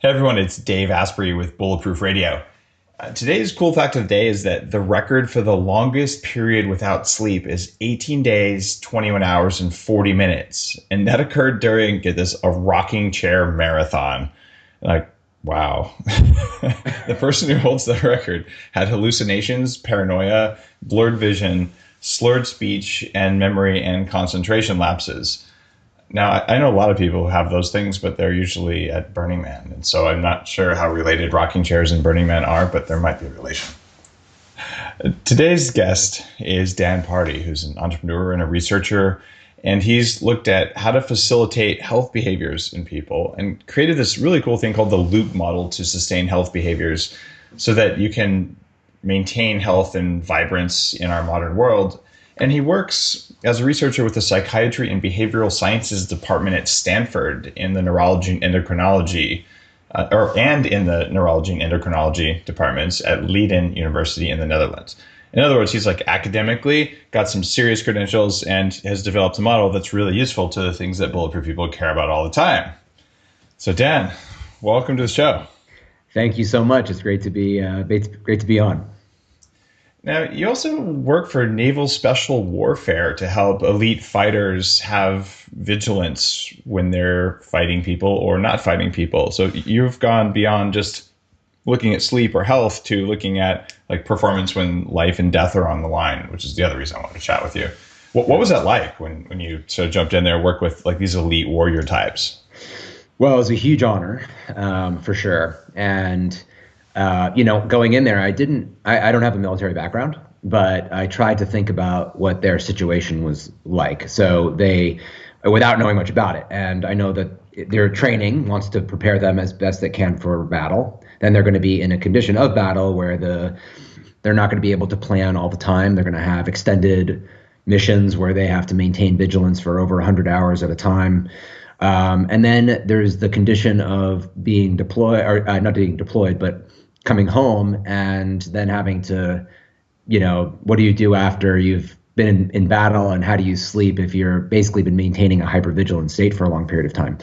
Hey everyone, it's Dave Asprey with Bulletproof Radio. Today's cool fact of the day is that the record for the longest period without sleep is 18 days, 21 hours, and 40 minutes. And that occurred during, get this, a rocking chair marathon. Like, wow. The person who holds the record had hallucinations, paranoia, blurred vision, slurred speech, and memory and concentration lapses. Now, I know a lot of people who have those things, but they're usually at Burning Man. And so I'm not sure how related rocking chairs and Burning Man are, but there might be a relation. Today's guest is Dan Pardi, who's an entrepreneur and a researcher. And he's looked at how to facilitate health behaviors in people and created this really cool thing called the loop model to sustain health behaviors so that you can maintain health and vibrance in our modern world. And he works as a researcher with the Psychiatry and Behavioral Sciences department at Stanford in the neurology and endocrinology, and in the neurology and endocrinology departments at Leiden University in the Netherlands. In other words, he's like academically got some serious credentials and has developed a model that's really useful to the things that bulletproof people care about all the time. So Dan, welcome to the show. Thank you so much. It's great to be on. Now, you also work for Naval Special Warfare to help elite fighters have vigilance when they're fighting people or not fighting people. So you've gone beyond just looking at sleep or health to looking at like performance when life and death are on the line, which is the other reason I wanted to chat with you. What was that like when you sort of jumped in there and worked with like these elite warrior types? Well, it was a huge honor, for sure. And going in there, I don't have a military background, but I tried to think about what their situation was like. So without knowing much about it. And I know that their training wants to prepare them as best they can for battle. Then they're going to be in a condition of battle where they're not going to be able to plan all the time. They're going to have extended missions where they have to maintain vigilance for over 100 hours at a time. And then there's the condition of being deployed, or not being deployed, but coming home and then having to, what do you do after you've been in battle, and how do you sleep if you're basically been maintaining a hypervigilant state for a long period of time?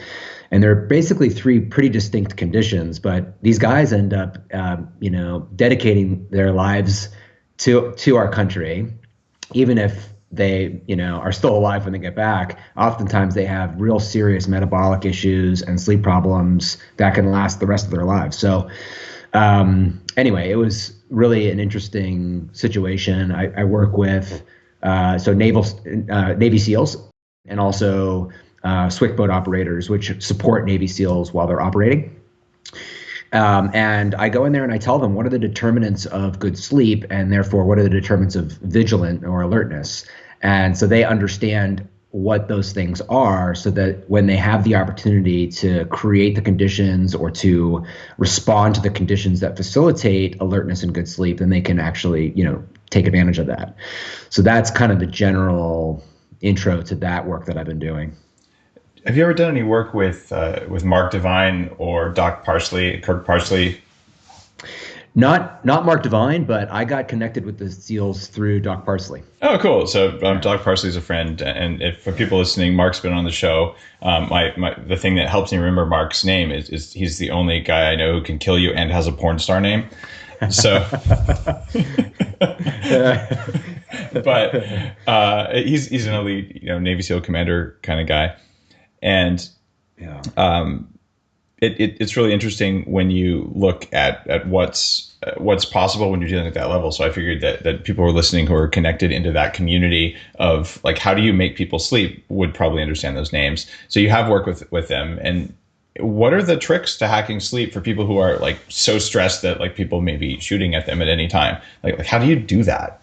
And there are basically three pretty distinct conditions, but these guys end up, dedicating their lives to our country, even if they, are still alive when they get back. Oftentimes they have real serious metabolic issues and sleep problems that can last the rest of their lives. So anyway, it was really an interesting situation. I work with Navy SEALs and also Swift boat operators, which support Navy SEALs while they're operating. And I go in there and I tell them what are the determinants of good sleep, and therefore what are the determinants of vigilant or alertness. And so they understand what those things are, so that when they have the opportunity to create the conditions or to respond to the conditions that facilitate alertness and good sleep, then they can actually, take advantage of that. So that's kind of the general intro to that work that I've been doing. Have you ever done any work with Mark Devine or Kirk Parsley? Not Mark Devine, but I got connected with the SEALs through Doc Parsley. Oh, cool. So Doc Parsley's a friend, and if for people listening, Mark's been on the show. The thing that helps me remember Mark's name is he's the only guy I know who can kill you and has a porn star name. So, but he's an elite, Navy SEAL commander kind of guy, and yeah. It's really interesting when you look at what's possible when you're dealing at that level. So I figured that people who are listening who are connected into that community of like, how do you make people sleep, would probably understand those names. So you have worked with them. And what are the tricks to hacking sleep for people who are like so stressed that like people may be shooting at them at any time? Like how do you do that?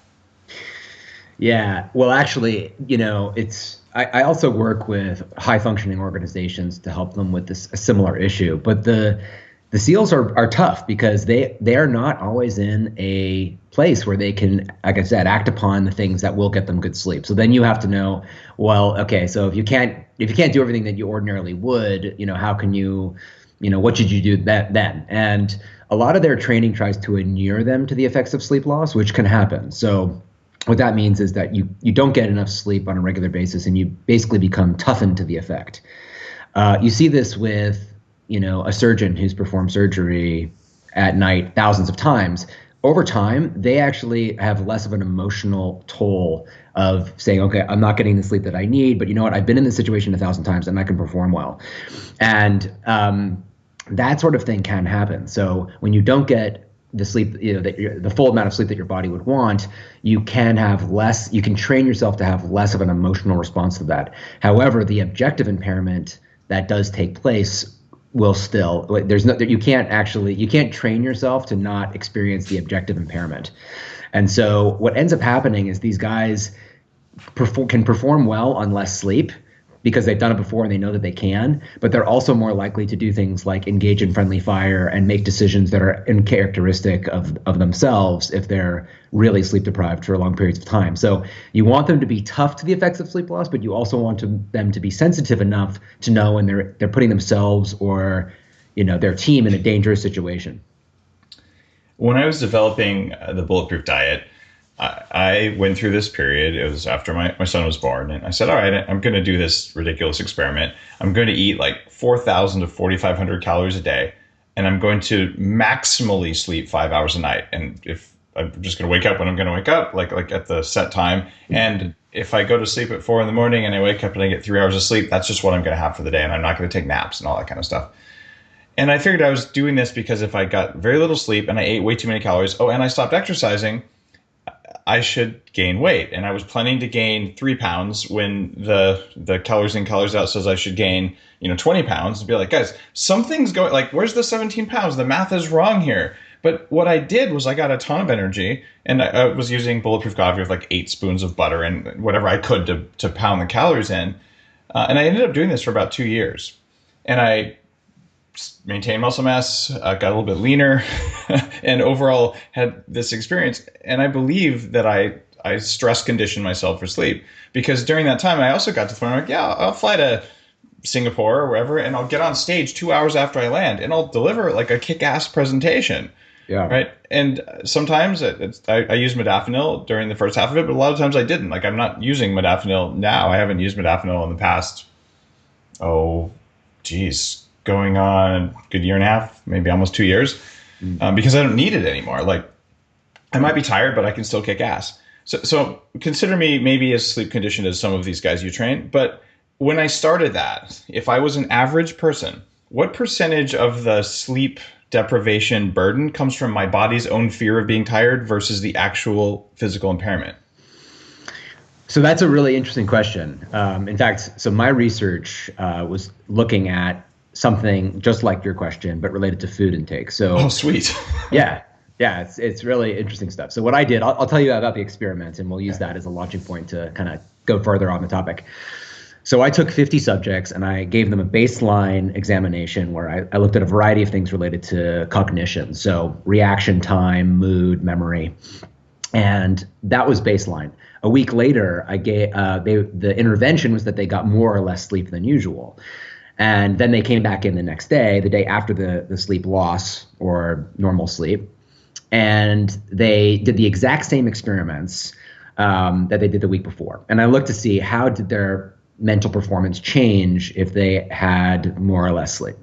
Yeah, well, actually, I also work with high-functioning organizations to help them with a similar issue. But the SEALs are tough because they are not always in a place where they can, like I said, act upon the things that will get them good sleep. So then you have to know, well, okay, so if you can't do everything that you ordinarily would, how can you, what should you do then? And a lot of their training tries to inure them to the effects of sleep loss, which can happen. So what that means is that you don't get enough sleep on a regular basis, and you basically become toughened to the effect. You see this with a surgeon who's performed surgery at night thousands of times, over time, they actually have less of an emotional toll of saying, okay, I'm not getting the sleep that I need, but you know what? I've been in this situation 1,000 times and I can perform well. And that sort of thing can happen. So when you don't get the sleep, the full amount of sleep that your body would want, you can train yourself to have less of an emotional response to that. However, the objective impairment that does take place will still, you can't train yourself to not experience the objective impairment. And so what ends up happening is these guys can perform well on less sleep because they've done it before and they know that they can, but they're also more likely to do things like engage in friendly fire and make decisions that are uncharacteristic of themselves if they're really sleep deprived for long periods of time. So you want them to be tough to the effects of sleep loss, but you also want them to be sensitive enough to know when they're putting themselves or their team in a dangerous situation. When I was developing the Bulletproof Diet, I went through this period. It was after my son was born. And I said, all right, I'm going to do this ridiculous experiment. I'm going to eat like 4,000 to 4,500 calories a day. And I'm going to maximally sleep 5 hours a night. And if I'm just going to wake up when I'm going to wake up, like at the set time. And if I go to sleep at 4 a.m. and I wake up and I get 3 hours of sleep, that's just what I'm going to have for the day. And I'm not going to take naps and all that kind of stuff. And I figured I was doing this because if I got very little sleep and I ate way too many calories, and I stopped exercising, I should gain weight. And I was planning to gain 3 pounds when the calories in, calories out says I should gain, 20 pounds, and be like, guys, something's going, like, where's the 17 pounds? The math is wrong here. But what I did was I got a ton of energy, and I was using Bulletproof coffee with like 8 spoons of butter and whatever I could to pound the calories in. And I ended up doing this for about 2 years. And I maintained muscle mass, got a little bit leaner, and overall had this experience. And I believe that I stress conditioned myself for sleep, because during that time I also got to the point where I'm like, yeah, I'll fly to Singapore or wherever, and I'll get on stage 2 hours after I land, and I'll deliver like a kick-ass presentation. Yeah. Right. And sometimes I use modafinil during the first half of it, but a lot of times I didn't. Like, I'm not using modafinil now. I haven't used modafinil in the past, going on a good year and a half, maybe almost 2 years, because I don't need it anymore. Like, I might be tired, but I can still kick ass. So consider me maybe as sleep conditioned as some of these guys you train. But when I started that, if I was an average person, what percentage of the sleep deprivation burden comes from my body's own fear of being tired versus the actual physical impairment? So that's a really interesting question. In fact, so my research was looking at something just like your question, but related to food intake. So, sweet. yeah, it's really interesting stuff. So what I did, I'll tell you about the experiment, and we'll use that as a launching point to kind of go further on the topic. So I took 50 subjects and I gave them a baseline examination where I looked at a variety of things related to cognition. So reaction time, mood, memory, and that was baseline. A week later, I gave the intervention was that they got more or less sleep than usual. And then they came back in the next day, the day after the sleep loss or normal sleep, and they did the exact same experiments that they did the week before. And I looked to see how did their mental performance change if they had more or less sleep.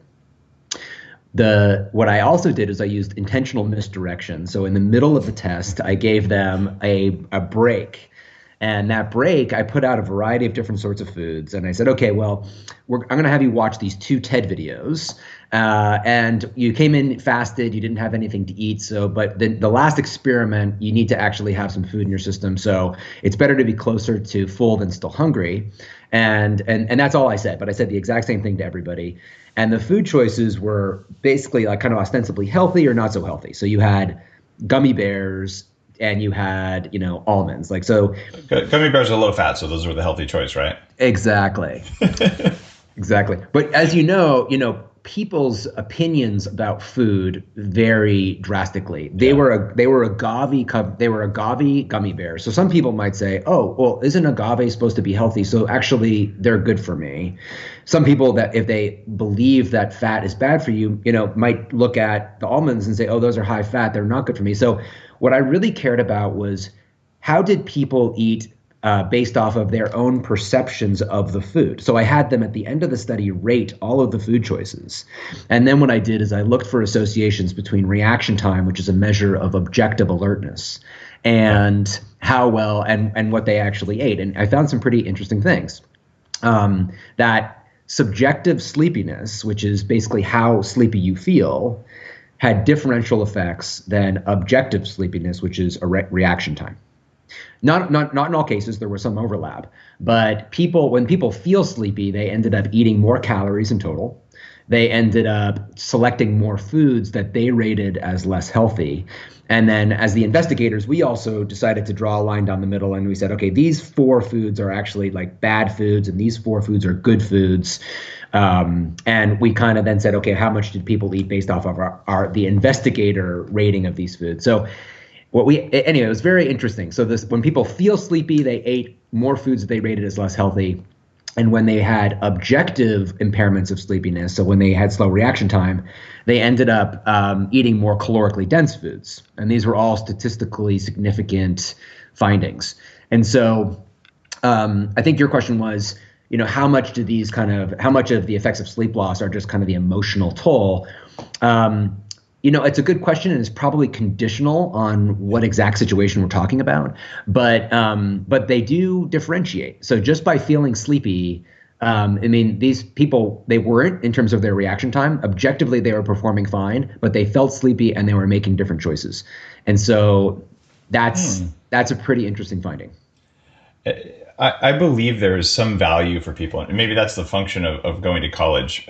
What I also did is I used intentional misdirection. So in the middle of the test, I gave them a break. And that break, I put out a variety of different sorts of foods. And I said, okay, well, I'm going to have you watch these 2 TED videos. And you came in fasted, you didn't have anything to eat. But the last experiment, you need to actually have some food in your system. So it's better to be closer to full than still hungry. And that's all I said. But I said the exact same thing to everybody. And the food choices were basically like kind of ostensibly healthy or not so healthy. So you had gummy bears, and you had, almonds. Like, so gummy bears are low fat, so those were the healthy choice, right? Exactly. Exactly. But as you know, people's opinions about food vary drastically. They were agave gummy bears. So some people might say, "Oh, well, isn't agave supposed to be healthy? So actually they're good for me." Some people that if they believe that fat is bad for you, might look at the almonds and say, "Oh, those are high fat. They're not good for me." So what I really cared about was how did people eat based off of their own perceptions of the food. So I had them at the end of the study rate all of the food choices. And then what I did is I looked for associations between reaction time, which is a measure of objective alertness, and how well and what they actually ate. And I found some pretty interesting things. That subjective sleepiness, which is basically how sleepy you feel, had differential effects than objective sleepiness, which is a reaction time. Not in all cases, there was some overlap, but when people feel sleepy, they ended up eating more calories in total. They ended up selecting more foods that they rated as less healthy. And then as the investigators, we also decided to draw a line down the middle, and we said, okay, these 4 foods are actually like bad foods, and these 4 foods are good foods. And we kind of then said, okay, how much did people eat based off of the investigator rating of these foods? So anyway, it was very interesting. So when people feel sleepy, they ate more foods that they rated as less healthy. And when they had objective impairments of sleepiness, so when they had slow reaction time, they ended up eating more calorically dense foods. And these were all statistically significant findings. And so I think your question was, how much of the effects of sleep loss are just kind of the emotional toll? It's a good question, and it's probably conditional on what exact situation we're talking about. But they do differentiate. So just by feeling sleepy, these people, they weren't in terms of their reaction time. Objectively, they were performing fine, but they felt sleepy and they were making different choices. And so that's a pretty interesting finding. I believe there is some value for people, and maybe that's the function of going to college,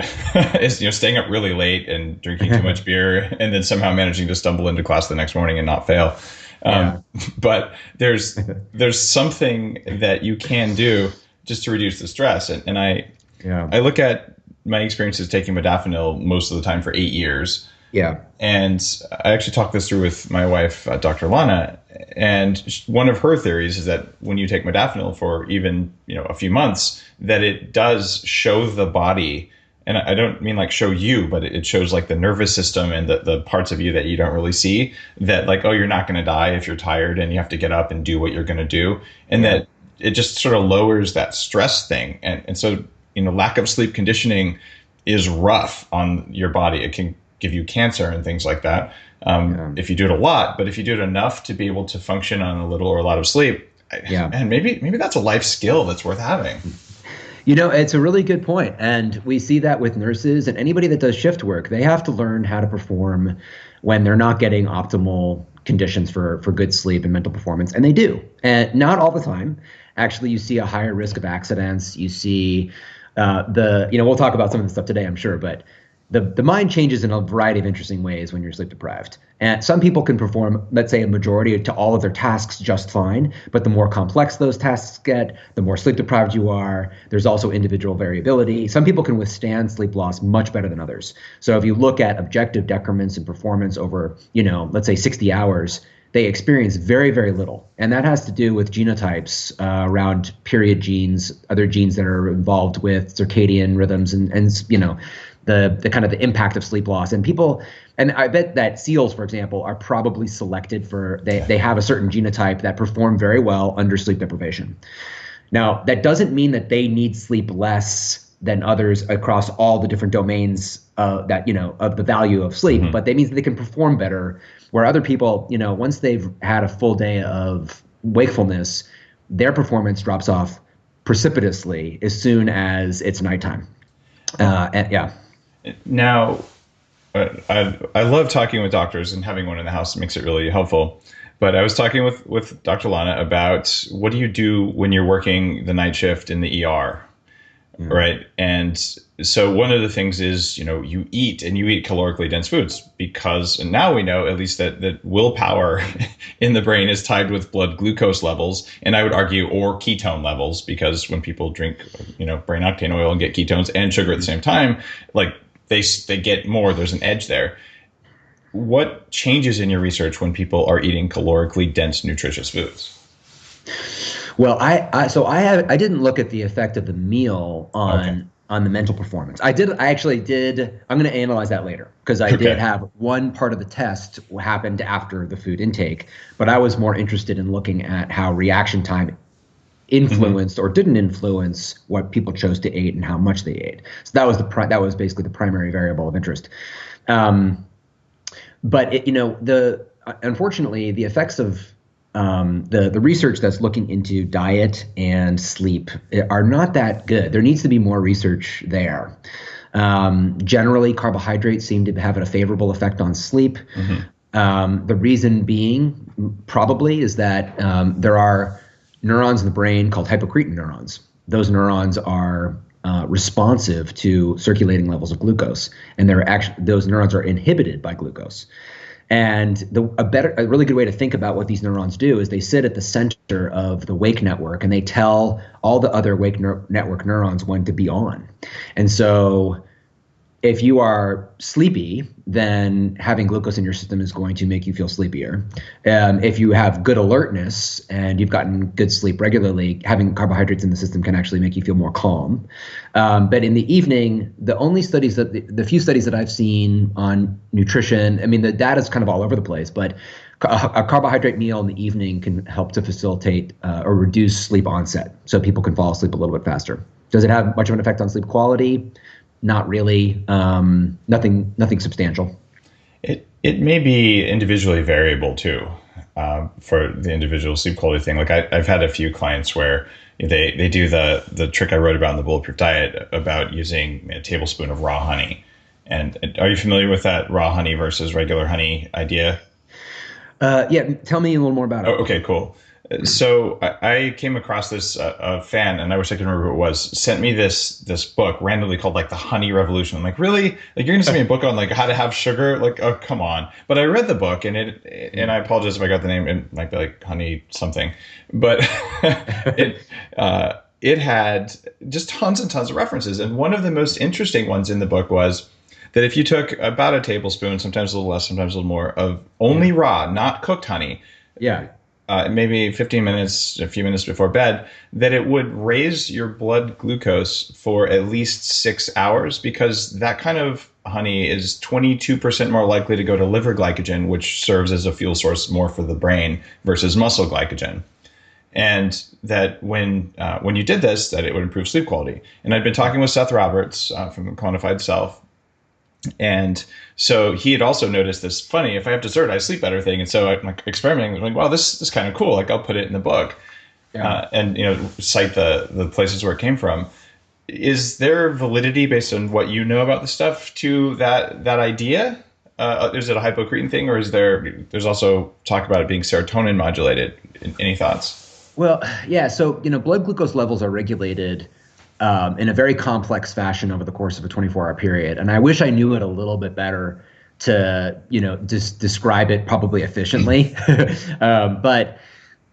is staying up really late and drinking too much beer, and then somehow managing to stumble into class the next morning and not fail. But there's something that you can do just to reduce the stress, and I look at my experiences taking modafinil most of the time for 8 years. Yeah. And I actually talked this through with my wife, Dr. Lana, and one of her theories is that when you take modafinil for even, a few months, that it does show the body, and I don't mean like show you, but it shows like the nervous system and the parts of you that you don't really see, that like, oh, you're not going to die if you're tired and you have to get up and do what you're going to do. And that it just sort of lowers that stress thing. And so, lack of sleep conditioning is rough on your body. It can give you cancer and things like that if you do it a lot. But if you do it enough to be able to function on a little or a lot of sleep, man, maybe that's a life skill that's worth having. It's a really good point. And we see that with nurses and anybody that does shift work. They have to learn how to perform when they're not getting optimal conditions for good sleep and mental performance. And they do. And not all the time. Actually, you see a higher risk of accidents. You see we'll talk about some of the stuff today, I'm sure, but the mind changes in a variety of interesting ways when you're sleep deprived. And some people can perform, let's say, a majority to all of their tasks just fine. But the more complex those tasks get, the more sleep deprived you are. There's also individual variability. Some people can withstand sleep loss much better than others. So if you look at objective decrements in performance over, let's say 60 hours, they experience very, very little. And that has to do with genotypes around period genes, other genes that are involved with circadian rhythms and the kind of the impact of sleep loss. And people, and I bet that seals, for example, are probably selected for, they have a certain genotype that perform very well under sleep deprivation. Now, that doesn't mean that they need sleep less than others across all the different domains of the value of sleep, but that means that they can perform better, where other people, once they've had a full day of wakefulness, their performance drops off precipitously as soon as it's nighttime. Now, I love talking with doctors, and having one in the house makes it really helpful. But I was talking with Dr. Lana about what do you do when you're working the night shift in the ER, right? And so one of the things is, you eat calorically dense foods because, and now we know at least that willpower in the brain is tied with blood glucose levels, and I would argue, or ketone levels, because when people drink, brain octane oil and get ketones and sugar at the same time, like they get more, there's an edge there. What changes in your research when people are eating calorically dense, nutritious foods? Well, I didn't look at the effect of the meal on the mental performance. I actually did. I'm going to analyze that later, because I did have one part of the test happened after the food intake, but I was more interested in looking at how reaction time influenced or didn't influence what people chose to eat and how much they ate. So that was basically the primary variable of interest. But unfortunately, the effects of the research that's looking into diet and sleep are not that good. There needs to be more research there. Generally, carbohydrates seem to have a favorable effect on sleep. The reason being probably is that there are neurons in the brain called hypocretin neurons. Those neurons are responsive to circulating levels of glucose, and those neurons are inhibited by glucose. And a really good way to think about what these neurons do is they sit at the center of the wake network, and they tell all the other wake network neurons when to be on. And so if you are sleepy, then having glucose in your system is going to make you feel sleepier. If you have good alertness and you've gotten good sleep regularly, having carbohydrates in the system can actually make you feel more calm. But in the evening, the few studies that I've seen on nutrition, I mean, the data is kind of all over the place, but a carbohydrate meal in the evening can help to facilitate or reduce sleep onset so people can fall asleep a little bit faster. Does it have much of an effect on sleep quality? Not really. Nothing substantial. It may be individually variable too, for the individual sleep quality thing. Like I've had a few clients where they do the trick I wrote about in the Bulletproof Diet about using a tablespoon of raw honey. And are you familiar with that raw honey versus regular honey idea? Yeah, tell me a little more about it. Oh, okay, cool. So I came across this a fan, and I wish I could remember who it was, sent me this book randomly called like The Honey Revolution. I'm like, really? Like, you're gonna send me a book on like how to have sugar? Like, oh, come on. But I read the book, and and I apologize if I got the name. It might be like Honey something, but it had just tons and tons of references. And one of the most interesting ones in the book was that if you took about a tablespoon, sometimes a little less, sometimes a little more, of only raw, not cooked honey. Yeah. Maybe 15 minutes, a few minutes before bed, that it would raise your blood glucose for at least 6 hours, because that kind of honey is 22% more likely to go to liver glycogen, which serves as a fuel source more for the brain, versus muscle glycogen. And that when you did this, that it would improve sleep quality. And I'd been talking with Seth Roberts from Quantified Self. And so he had also noticed this funny, if I have dessert, I sleep better thing. And so I'm like experimenting. I'm like, wow, this is kind of cool. Like, I'll put it in the book, and cite the places where it came from. Is there validity based on what you know about the stuff to that idea? Is it a hypocretin thing, or there's also talk about it being serotonin modulated? Any thoughts? Well, yeah. So blood glucose levels are regulated in a very complex fashion over the course of a 24-hour period. And I wish I knew it a little bit better to, just describe it probably efficiently. But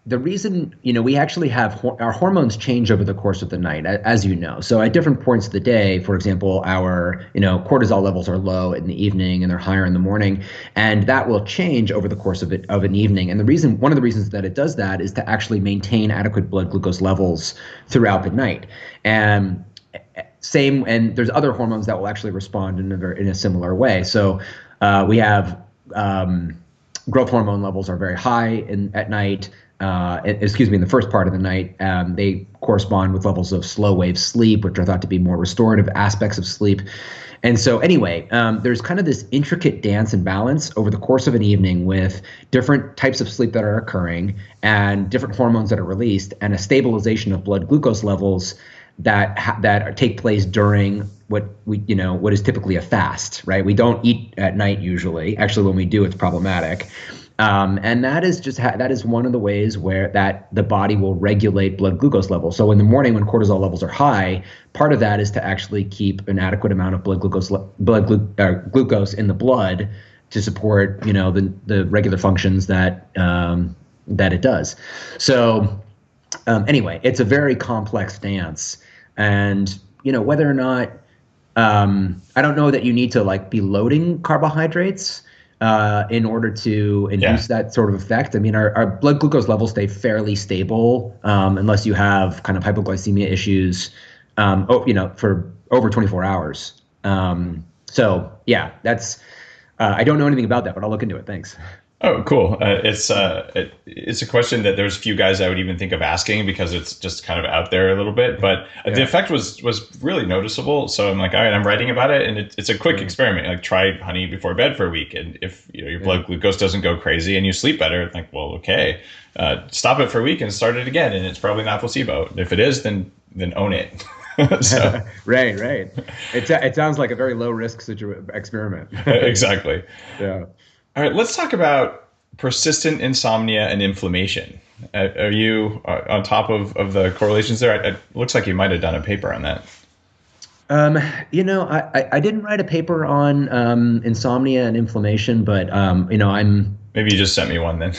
the reason, we actually have our hormones change over the course of the night, as you know. So at different points of the day, for example, our, cortisol levels are low in the evening and they're higher in the morning, and that will change over the course of an evening. And one of the reasons that it does that is to actually maintain adequate blood glucose levels throughout the night. And there's other hormones that will actually respond in a similar way. So we have growth hormone levels are very high at night. In the first part of the night. They correspond with levels of slow wave sleep, which are thought to be more restorative aspects of sleep. And so anyway, there's kind of this intricate dance and balance over the course of an evening with different types of sleep that are occurring and different hormones that are released, and a stabilization of blood glucose levels that take place during what is typically a fast, right? We don't eat at night usually. Actually, when we do, it's problematic. And that is one of the ways where that the body will regulate blood glucose levels. So in the morning when cortisol levels are high, part of that is to actually keep an adequate amount of glucose in the blood to support the regular functions that it does. So anyway, it's a very complex dance, and whether or not I don't know that you need to be loading carbohydrates in order to induce that sort of effect. I mean, our blood glucose levels stay fairly stable unless you have kind of hypoglycemia issues, for over 24 hours. So yeah, that's I don't know anything about that, but I'll look into it. Thanks. Oh, cool. It's a question that there's few guys I would even think of asking because it's just kind of out there a little bit. But the effect was really noticeable. So I'm like, all right, I'm writing about it, and it's a quick experiment. Like, try honey before bed for a week, and if your blood glucose doesn't go crazy and you sleep better, it's like, well, okay, stop it for a week and start it again, and it's probably not placebo. If it is, then own it. So. Right. It sounds like a very low risk experiment. Exactly. Yeah. All right, let's talk about persistent insomnia and inflammation. Are you on top of the correlations there? It looks like you might have done a paper on that. I didn't write a paper on insomnia and inflammation, but I'm maybe you just sent me one then.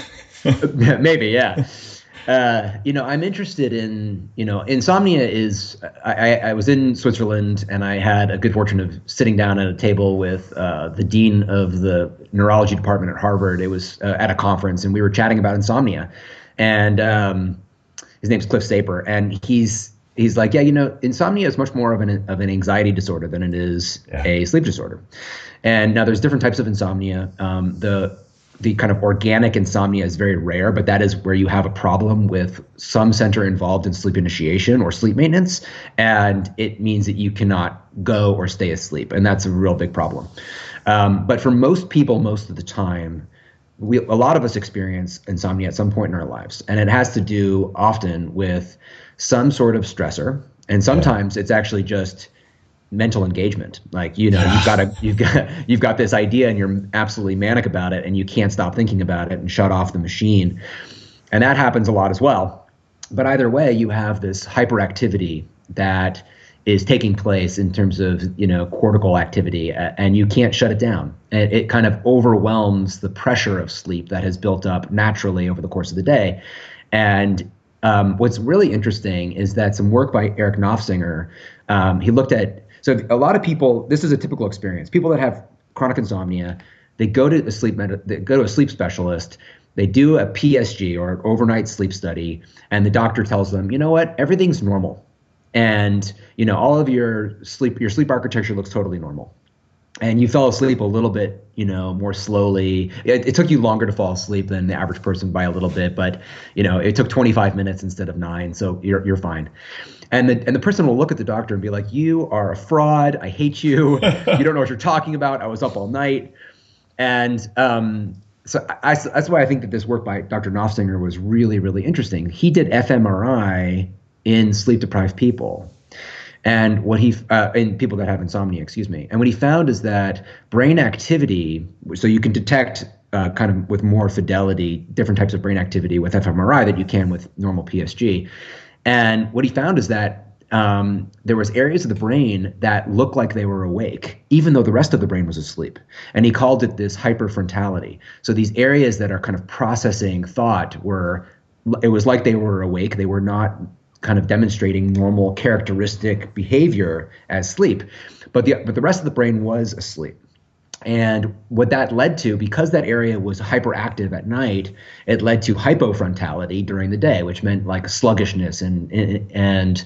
Maybe, yeah. I'm interested in, insomnia is, I was in Switzerland and I had a good fortune of sitting down at a table with the dean of the neurology department at Harvard. It was at a conference and we were chatting about insomnia, and his name's Cliff Saper, and he's like, yeah, insomnia is much more of an anxiety disorder than it is a sleep disorder. And now there's different types of insomnia. The kind of organic insomnia is very rare, but that is where you have a problem with some center involved in sleep initiation or sleep maintenance, and it means that you cannot go or stay asleep, and that's a real big problem. But for most people, most of the time, a lot of us experience insomnia at some point in our lives, and it has to do often with some sort of stressor, and sometimes it's actually just mental engagement. Like, you've got this idea and you're absolutely manic about it and you can't stop thinking about it and shut off the machine. And that happens a lot as well. But either way, you have this hyperactivity that is taking place in terms of, cortical activity, and you can't shut it down. And it kind of overwhelms the pressure of sleep that has built up naturally over the course of the day. And what's really interesting is that some work by Eric Nofsinger, he looked at, so a lot of people, this is a typical experience. People that have chronic insomnia, they go to a sleep specialist, they do a PSG or overnight sleep study, and the doctor tells them, you know what, everything's normal. And, all of your sleep architecture looks totally normal. And you fell asleep a little bit, more slowly. It took you longer to fall asleep than the average person by a little bit, but, it took 25 minutes instead of 9, so you're fine. And the person will look at the doctor and be like, you are a fraud. I hate you. You don't know what you're talking about. I was up all night. And so that's why I think that this work by Dr. Nofsinger was really, really interesting. He did fMRI in sleep-deprived people. And what in people that have insomnia, And what he found is that brain activity, so you can detect kind of with more fidelity different types of brain activity with fMRI that you can with normal PSG. And what he found is that there was areas of the brain that looked like they were awake, even though the rest of the brain was asleep. And he called it this hyperfrontality. So these areas that are kind of processing thought it was like they were awake. They were not kind of demonstrating normal characteristic behavior as sleep, but the rest of the brain was asleep. And what that led to, because that area was hyperactive at night, it led to hypofrontality during the day, which meant like sluggishness and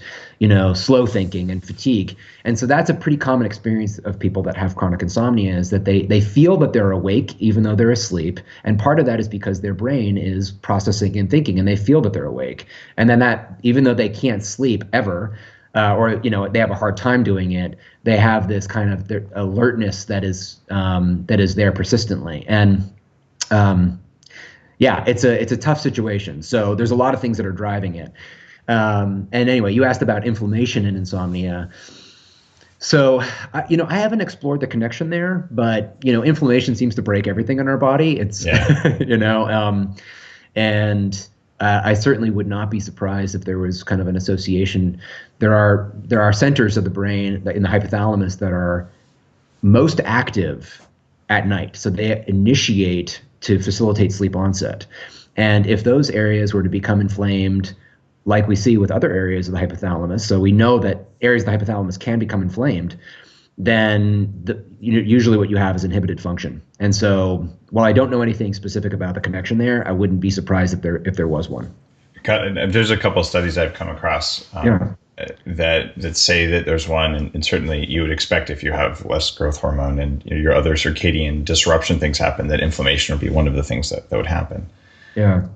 slow thinking and fatigue. And so that's a pretty common experience of people that have chronic insomnia, is that they feel that they're awake even though they're asleep. And part of that is because their brain is processing and thinking, and they feel that they're awake. And then that, even though they can't sleep ever, or they have a hard time doing it, they have this kind of alertness that is there persistently. And it's a tough situation. So there's a lot of things that are driving it. And anyway, you asked about inflammation and insomnia. So I haven't explored the connection there, but inflammation seems to break everything in our body. It's and I certainly would not be surprised if there was kind of an association. There are centers of the brain in the hypothalamus that are most active at night. So they initiate to facilitate sleep onset. And if those areas were to become inflamed, like we see with other areas of the hypothalamus, so we know that areas of the hypothalamus can become inflamed, then usually what you have is inhibited function. And so while I don't know anything specific about the connection there, I wouldn't be surprised if there was one. There's a couple of studies I've come across. that say that there's one, and certainly you would expect if you have less growth hormone and your other circadian disruption things happen, that inflammation would be one of the things that would happen. Yeah.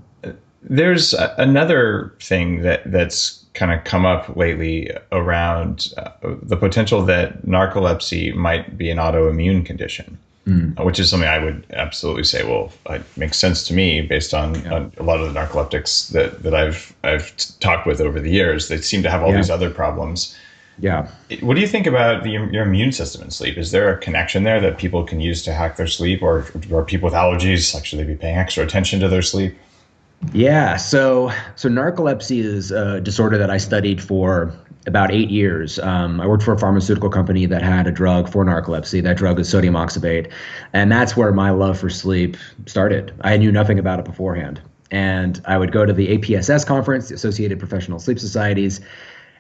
There's another thing that's kind of come up lately around the potential that narcolepsy might be an autoimmune condition. Which is something I would absolutely say, well, it makes sense to me based on a lot of the narcoleptics that I've talked with over the years. They seem to have all these other problems. Yeah. What do you think about your immune system and sleep? Is there a connection there that people can use to hack their sleep, or people with allergies, like, should they be paying extra attention to their sleep? Yeah. So narcolepsy is a disorder that I studied for about 8 years. I worked for a pharmaceutical company that had a drug for narcolepsy. That drug is sodium oxybate. And that's where my love for sleep started. I knew nothing about it beforehand. And I would go to the APSS conference, the Associated Professional Sleep Societies.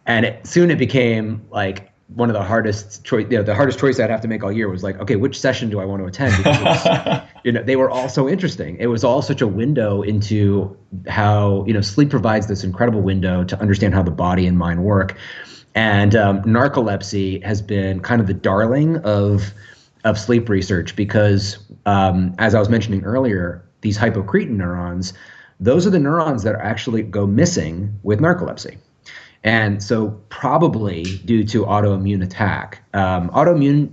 And soon it became like one of the hardest choice. The hardest choice I'd have to make all year was like, okay, which session do I want to attend? Because they were all so interesting. It was all such a window into how sleep provides this incredible window to understand how the body and mind work. And narcolepsy has been kind of the darling of sleep research because, as I was mentioning earlier, these hypocretin neurons, those are the neurons that actually go missing with narcolepsy. And so probably due to autoimmune attack. Autoimmune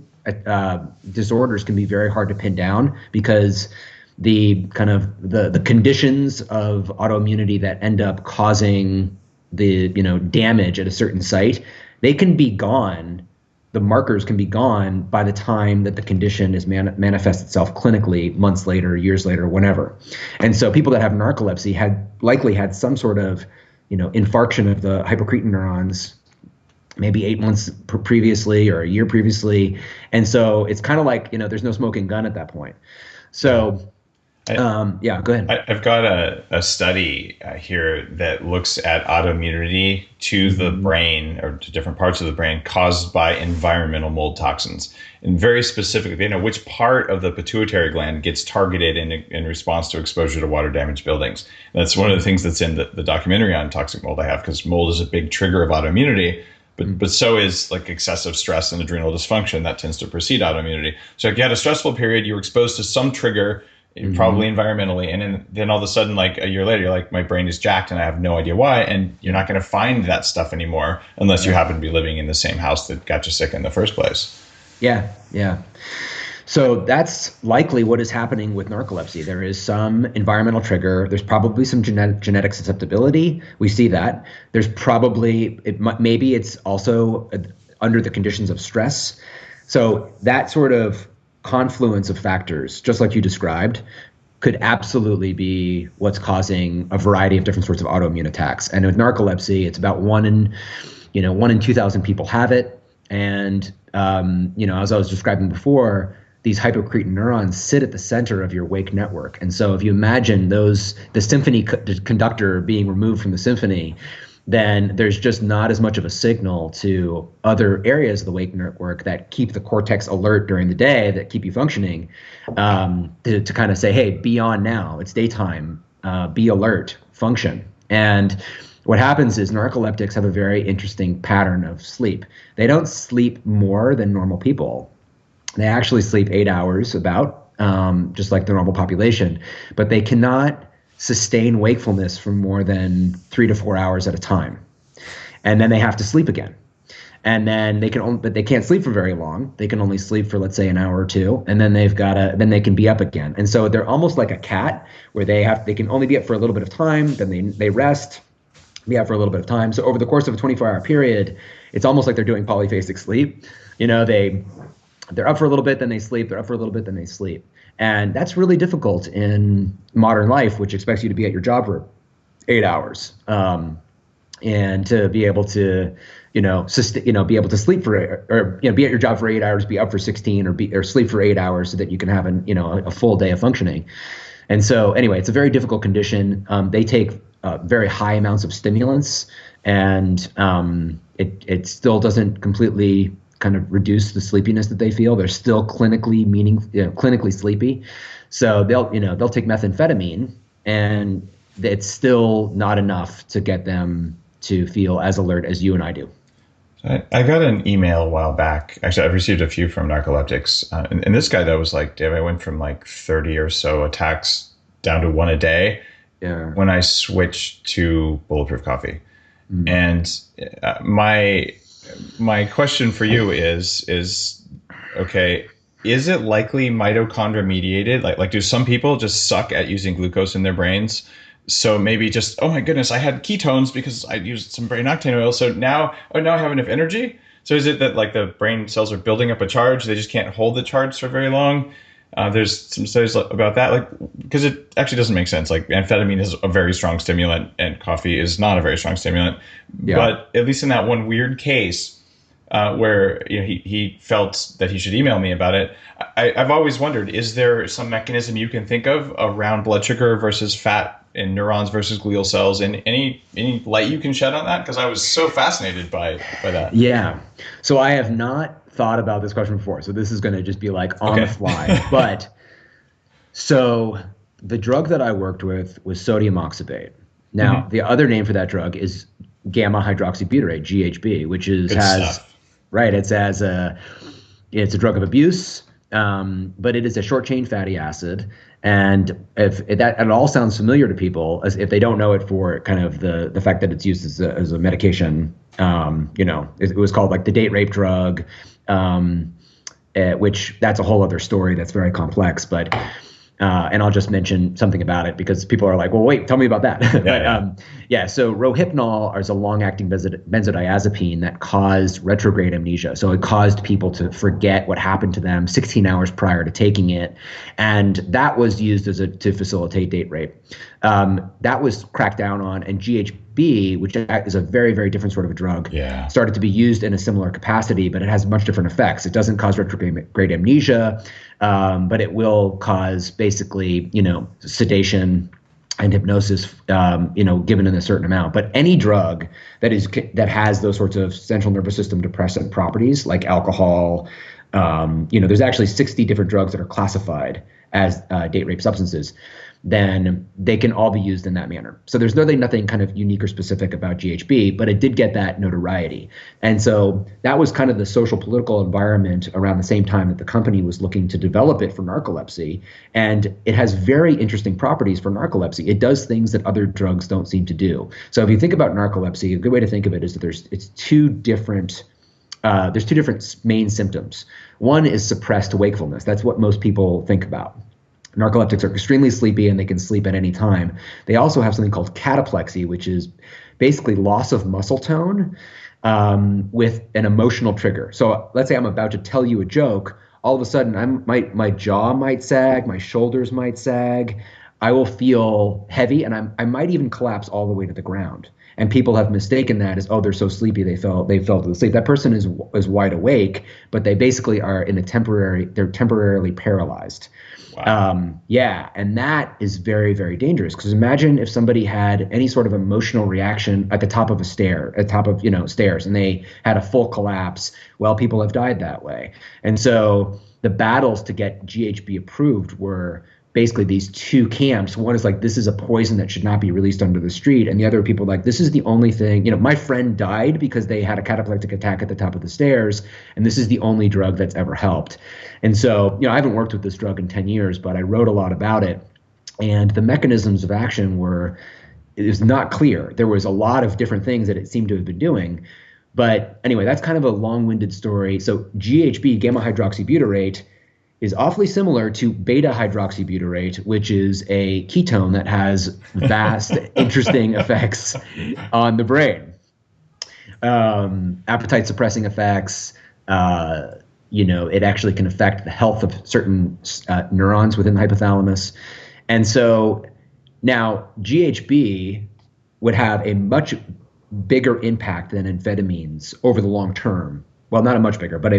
disorders can be very hard to pin down because the conditions of autoimmunity that end up causing the damage at a certain site, they can be gone. The markers can be gone by the time that the condition is manifests itself clinically months later, years later, whenever. And so people that have narcolepsy likely had some sort of infarction of the hypocretin neurons, maybe 8 months previously or a year previously. And so it's kind of like, there's no smoking gun at that point. So, go ahead. I've got a study here that looks at autoimmunity to the brain, or to different parts of the brain, caused by environmental mold toxins. And very specifically, they know which part of the pituitary gland gets targeted in response to exposure to water-damaged buildings. And that's one of the things that's in the documentary on toxic mold I have, because mold is a big trigger of autoimmunity, but so is like excessive stress and adrenal dysfunction that tends to precede autoimmunity. So if you had a stressful period, you were exposed to some trigger, probably environmentally, and then all of a sudden, like a year later, you're like, my brain is jacked and I have no idea why, and you're not going to find that stuff anymore unless you happen to be living in the same house that got you sick in the first place. Yeah. So that's likely what is happening with narcolepsy. There is some environmental trigger. There's probably some genetic susceptibility. We see that. There's probably, maybe it's also under the conditions of stress. So that sort of confluence of factors, just like you described, could absolutely be what's causing a variety of different sorts of autoimmune attacks. And with narcolepsy, it's about 1 in 2,000 people have it. And, as I was describing before, these hypocretin neurons sit at the center of your wake network. And so if you imagine the symphony conductor being removed from the symphony, then there's just not as much of a signal to other areas of the wake network that keep the cortex alert during the day, that keep you functioning, to kind of say, hey, be on now, it's daytime, be alert, function. And what happens is narcoleptics have a very interesting pattern of sleep. They don't sleep more than normal people. They actually sleep 8 hours about, just like the normal population, but they cannot sustain wakefulness for more than 3 to 4 hours at a time. And then they have to sleep again. And then but they can't sleep for very long. They can only sleep for, let's say, an hour or two, and then then they can be up again. And so they're almost like a cat, where they can only be up for a little bit of time, then they rest, be up for a little bit of time. So over the course of a 24-hour period, it's almost like they're doing polyphasic sleep. They're up for a little bit, then they sleep. They're up for a little bit, then they sleep. And that's really difficult in modern life, which expects you to be at your job for 8 hours, and to be able to, be able to sleep be at your job for 8 hours, be up for 16, or sleep for 8 hours, so that you can have a full day of functioning. And so, anyway, it's a very difficult condition. They take very high amounts of stimulants, and it still doesn't completely kind of reduce the sleepiness that they feel. They're still clinically sleepy. So they'll take methamphetamine, and it's still not enough to get them to feel as alert as you and I do. I got an email a while back. Actually, I've received a few from narcoleptics. And this guy, though, was like, Dave, I went from like 30 or so attacks down to one a day when I switched to Bulletproof Coffee. Mm. And my question for you is okay, is it likely mitochondria mediated? Like do some people just suck at using glucose in their brains? So maybe just, oh my goodness, I had ketones because I used some brain octane oil. So now I have enough energy. So is it that like the brain cells are building up a charge? They just can't hold the charge for very long. There's some studies about that, like, because it actually doesn't make sense. Like amphetamine is a very strong stimulant and coffee is not a very strong stimulant. Yeah. But at least in that one weird case where he felt that he should email me about it, I've always wondered, is there some mechanism you can think of around blood sugar versus fat in neurons versus glial cells, and any light you can shed on that? Because I was so fascinated by that. Yeah. So I have not thought about this question before. So this is going to just be like on the fly. But so the drug that I worked with was sodium oxybate. Now, the other name for that drug is gamma hydroxybutyrate, GHB, which is it's a drug of abuse, but it is a short chain fatty acid. And if that at all sounds familiar to people, as if they don't know it for kind of the fact that it's used as a medication, it was called like the date rape drug, which that's a whole other story that's very complex. But and I'll just mention something about it because people are like, well, wait, tell me about that. So Rohypnol is a long-acting benzodiazepine that caused retrograde amnesia. So it caused people to forget what happened to them 16 hours prior to taking it. And that was used to facilitate date rape. That was cracked down on, and GHB, which is a very, very different sort of a drug, started to be used in a similar capacity, but it has much different effects. It doesn't cause retrograde amnesia, but it will cause basically, sedation and hypnosis, given in a certain amount. But any drug that has those sorts of central nervous system depressant properties, like alcohol, there's actually 60 different drugs that are classified as date rape substances, then they can all be used in that manner. So there's really nothing kind of unique or specific about GHB, but it did get that notoriety. And so that was kind of the social political environment around the same time that the company was looking to develop it for narcolepsy. And it has very interesting properties for narcolepsy. It does things that other drugs don't seem to do. So if you think about narcolepsy, a good way to think of it is that there's two different main symptoms. One is suppressed wakefulness. That's what most people think about. Narcoleptics are extremely sleepy and they can sleep at any time. They also have something called cataplexy, which is basically loss of muscle tone with an emotional trigger. So let's say I'm about to tell you a joke. All of a sudden, my jaw might sag, my shoulders might sag. I will feel heavy, and I might even collapse all the way to the ground. And people have mistaken that as, they're so sleepy they fell asleep. That person is wide awake, but they basically are they're temporarily paralyzed. Wow. And that is very, very dangerous, because imagine if somebody had any sort of emotional reaction at the top of stairs, and they had a full collapse. Well, people have died that way. And so the battles to get GHB approved were basically these two camps. One is like, this is a poison that should not be released onto the street. And the other people like, this is the only thing, my friend died because they had a cataplectic attack at the top of the stairs, and this is the only drug that's ever helped. And so, I haven't worked with this drug in 10 years, but I wrote a lot about it. And the mechanisms of action it was not clear. There was a lot of different things that it seemed to have been doing. But anyway, that's kind of a long-winded story. So GHB, gamma hydroxybutyrate, is awfully similar to beta hydroxybutyrate, which is a ketone that has vast, interesting effects on the brain. Appetite suppressing effects. It actually can affect the health of certain neurons within the hypothalamus. And so now GHB would have a much bigger impact than amphetamines over the long term. Well, not a much bigger, but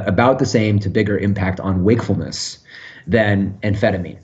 about the same to bigger impact on wakefulness than amphetamine.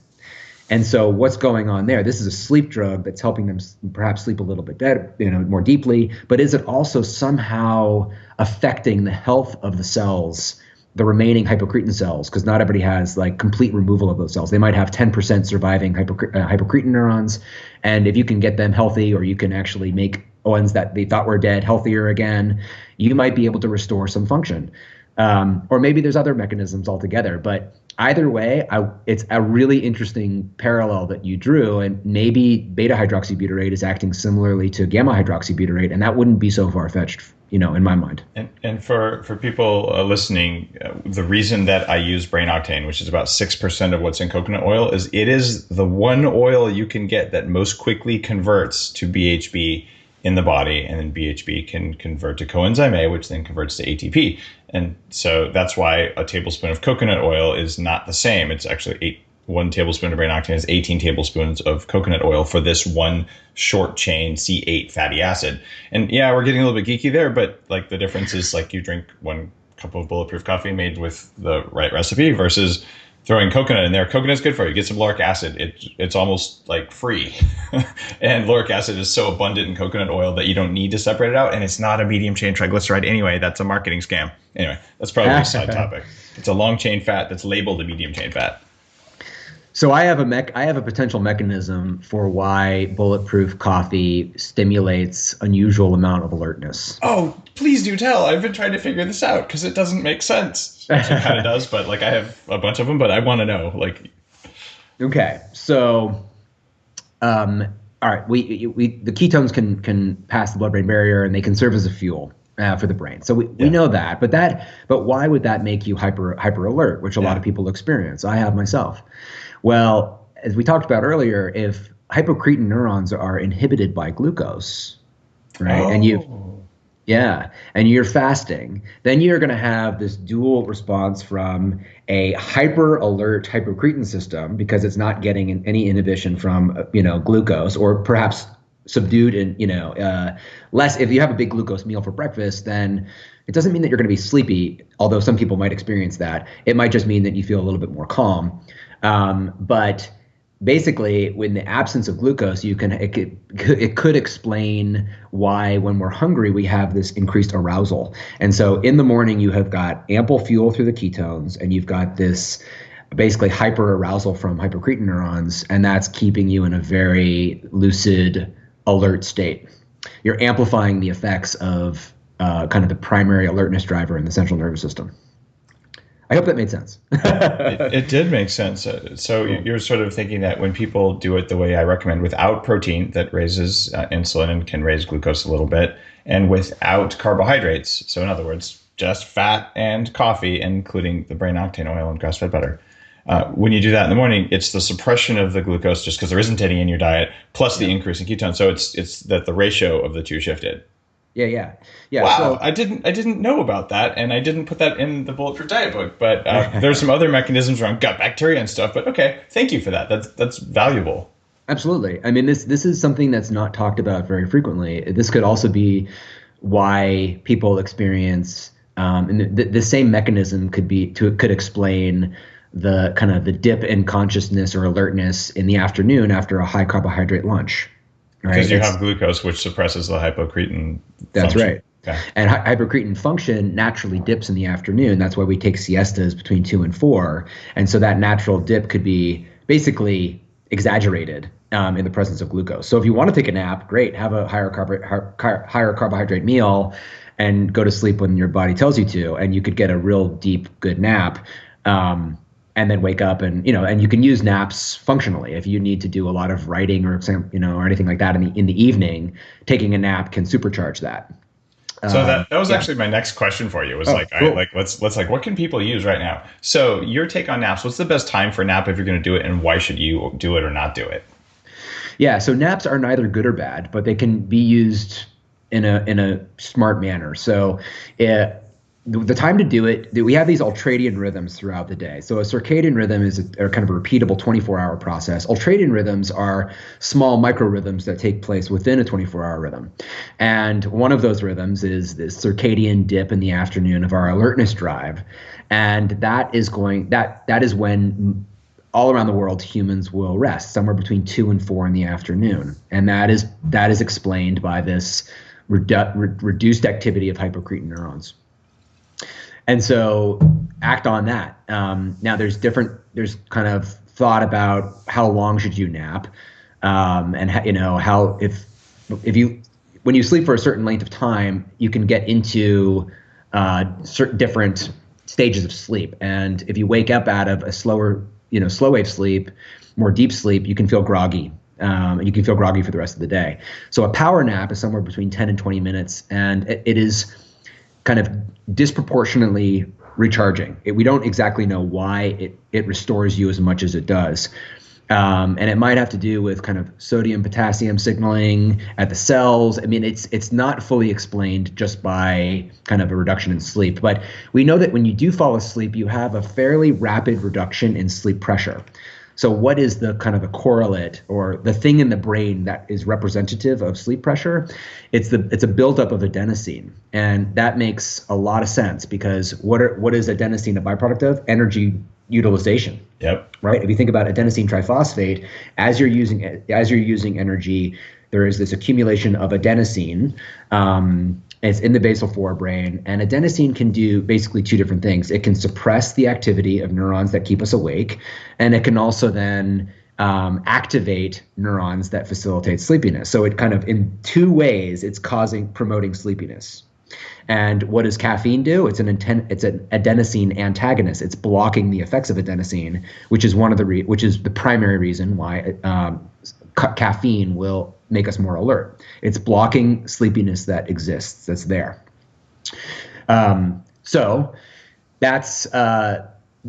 And so what's going on there? This is a sleep drug that's helping them perhaps sleep a little bit better, more deeply, but is it also somehow affecting the health of the cells, the remaining hypocretin cells? Because not everybody has like complete removal of those cells. They might have 10% surviving hypocretin neurons. And if you can get them healthy, or you can actually make ones that they thought were dead healthier again, you might be able to restore some function. Or maybe there's other mechanisms altogether. But either way, it's a really interesting parallel that you drew. And maybe beta hydroxybutyrate is acting similarly to gamma hydroxybutyrate, and that wouldn't be so far-fetched, in my mind. And for people listening, the reason that I use brain octane, which is about 6% of what's in coconut oil, is it is the one oil you can get that most quickly converts to BHB in the body, and then BHB can convert to coenzyme A, which then converts to ATP. And so that's why a tablespoon of coconut oil is not the same. It's actually 1 tablespoon of brain octane is 18 tablespoons of coconut oil for this one short chain C8 fatty acid. And yeah, we're getting a little bit geeky there, but like the difference is like you drink 1 cup of bulletproof coffee made with the right recipe versus throwing coconut in there. Coconut's good for you. Get some lauric acid. It's almost like free. And lauric acid is so abundant in coconut oil that you don't need to separate it out. And it's not a medium chain triglyceride anyway. That's a marketing scam. Anyway, that's probably a side topic. It's a long chain fat that's labeled a medium chain fat. So I have a potential mechanism for why bulletproof coffee stimulates unusual amount of alertness. Oh, please do tell. I've been trying to figure this out because it doesn't make sense. It kind of does, but like I have a bunch of them, but I want to know. Like, okay, so, all right, the ketones can pass the blood-brain barrier and they can serve as a fuel for the brain. So we know that, but why would that make you hyper alert, which a lot of people experience? I have myself. Well, as we talked about earlier, if hypocretin neurons are inhibited by glucose, right, and you're fasting, then you're going to have this dual response from a hyper alert hypocretin system because it's not getting any inhibition from glucose, or perhaps subdued and less. If you have a big glucose meal for breakfast, then it doesn't mean that you're going to be sleepy, although some people might experience that. It might just mean that you feel a little bit more calm. But basically, in the absence of glucose, it could explain why when we're hungry, we have this increased arousal. And so in the morning, you have got ample fuel through the ketones, and you've got this basically hyper arousal from hypocretin neurons, and that's keeping you in a very lucid, alert state. You're amplifying the effects of kind of the primary alertness driver in the central nervous system. I hope that made sense. It did make sense. So you're sort of thinking that when people do it the way I recommend, without protein that raises insulin and can raise glucose a little bit, and without carbohydrates, so in other words, just fat and coffee, including the brain octane oil and grass-fed butter. When you do that in the morning, it's the suppression of the glucose just because there isn't any in your diet, plus the increase in ketones. So it's that the ratio of the two shifted. Yeah. Wow, so, I didn't know about that, and I didn't put that in the Bulletproof Diet book. But there's some other mechanisms around gut bacteria and stuff. But okay, thank you for that. That's valuable. Absolutely. I mean, this is something that's not talked about very frequently. This could also be why people experience, and the same mechanism could explain the kind of the dip in consciousness or alertness in the afternoon after a high carbohydrate lunch. Right? Because you have glucose, which suppresses the hypocretin. That's function. Right. Okay. And hypocretin function naturally dips in the afternoon. That's why we take siestas between 2 and 4. And so that natural dip could be basically exaggerated in the presence of glucose. So if you want to take a nap, great, have a higher carbohydrate meal and go to sleep when your body tells you to, and you could get a real deep, good nap. And then wake up and you can use naps functionally. If you need to do a lot of writing or or anything like that in the evening, taking a nap can supercharge that. So that was actually my next question for you. Was cool. Let's what can people use right now? So your take on naps. What's the best time for a nap if you're going to do it, and why should you do it or not do it? Yeah, so naps are neither good or bad, but they can be used in a smart manner. So the time to do it, we have these ultradian rhythms throughout the day. So a circadian rhythm is a kind of a repeatable 24-hour process. Ultradian rhythms are small micro rhythms that take place within a 24-hour rhythm. And one of those rhythms is this circadian dip in the afternoon of our alertness drive. And that is when all around the world humans will rest, somewhere between 2 and 4 in the afternoon. And that is explained by this reduced activity of hypocretin neurons. And so act on that. Now there's kind of thought about how long should you nap, and how if you when you sleep for a certain length of time, you can get into certain different stages of sleep. And if you wake up out of a slow wave sleep, more deep sleep, you can feel groggy. And you can feel groggy for the rest of the day. So a power nap is somewhere between 10 and 20 minutes, and it is kind of disproportionately recharging. We don't exactly know why it restores you as much as it does. And it might have to do with kind of sodium, potassium signaling at the cells. I mean, it's not fully explained just by kind of a reduction in sleep. But we know that when you do fall asleep, you have a fairly rapid reduction in sleep pressure. So what is the kind of a correlate or the thing in the brain that is representative of sleep pressure? It's a buildup of adenosine. And that makes a lot of sense because what is adenosine a byproduct of? Energy utilization. Yep. Right? If you think about adenosine triphosphate, as you're using energy, there is this accumulation of adenosine. It's in the basal forebrain, and adenosine can do basically two different things. It can suppress the activity of neurons that keep us awake, and it can also then activate neurons that facilitate sleepiness. So it kind of, in two ways, it's promoting sleepiness. And what does caffeine do? It's an adenosine antagonist. It's blocking the effects of adenosine, which is which is the primary reason why caffeine will make us more alert. It's blocking sleepiness that exists, that's there. So that's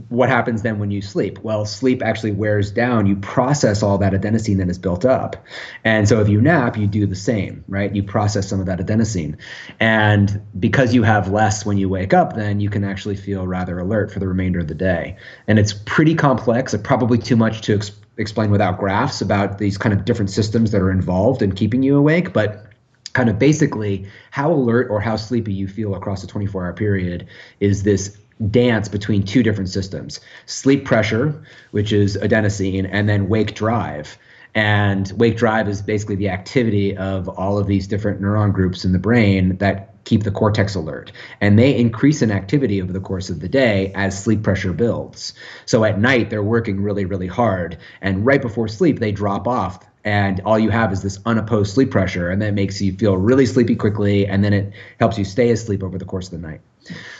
what happens then when you sleep. Well, sleep actually wears down. You process all that adenosine that is built up. And so if you nap, you do the same, right? You process some of that adenosine. And because you have less when you wake up, then you can actually feel rather alert for the remainder of the day. And it's pretty complex, probably too much to explain without graphs about these kind of different systems that are involved in keeping you awake. But kind of basically how alert or how sleepy you feel across a 24-hour period is this dance between two different systems: sleep pressure, which is adenosine, and then wake drive. And wake drive is basically the activity of all of these different neuron groups in the brain that keep the cortex alert. And they increase in activity over the course of the day as sleep pressure builds. So at night, they're working really, really hard. And right before sleep, they drop off. And all you have is this unopposed sleep pressure. And that makes you feel really sleepy quickly. And then it helps you stay asleep over the course of the night.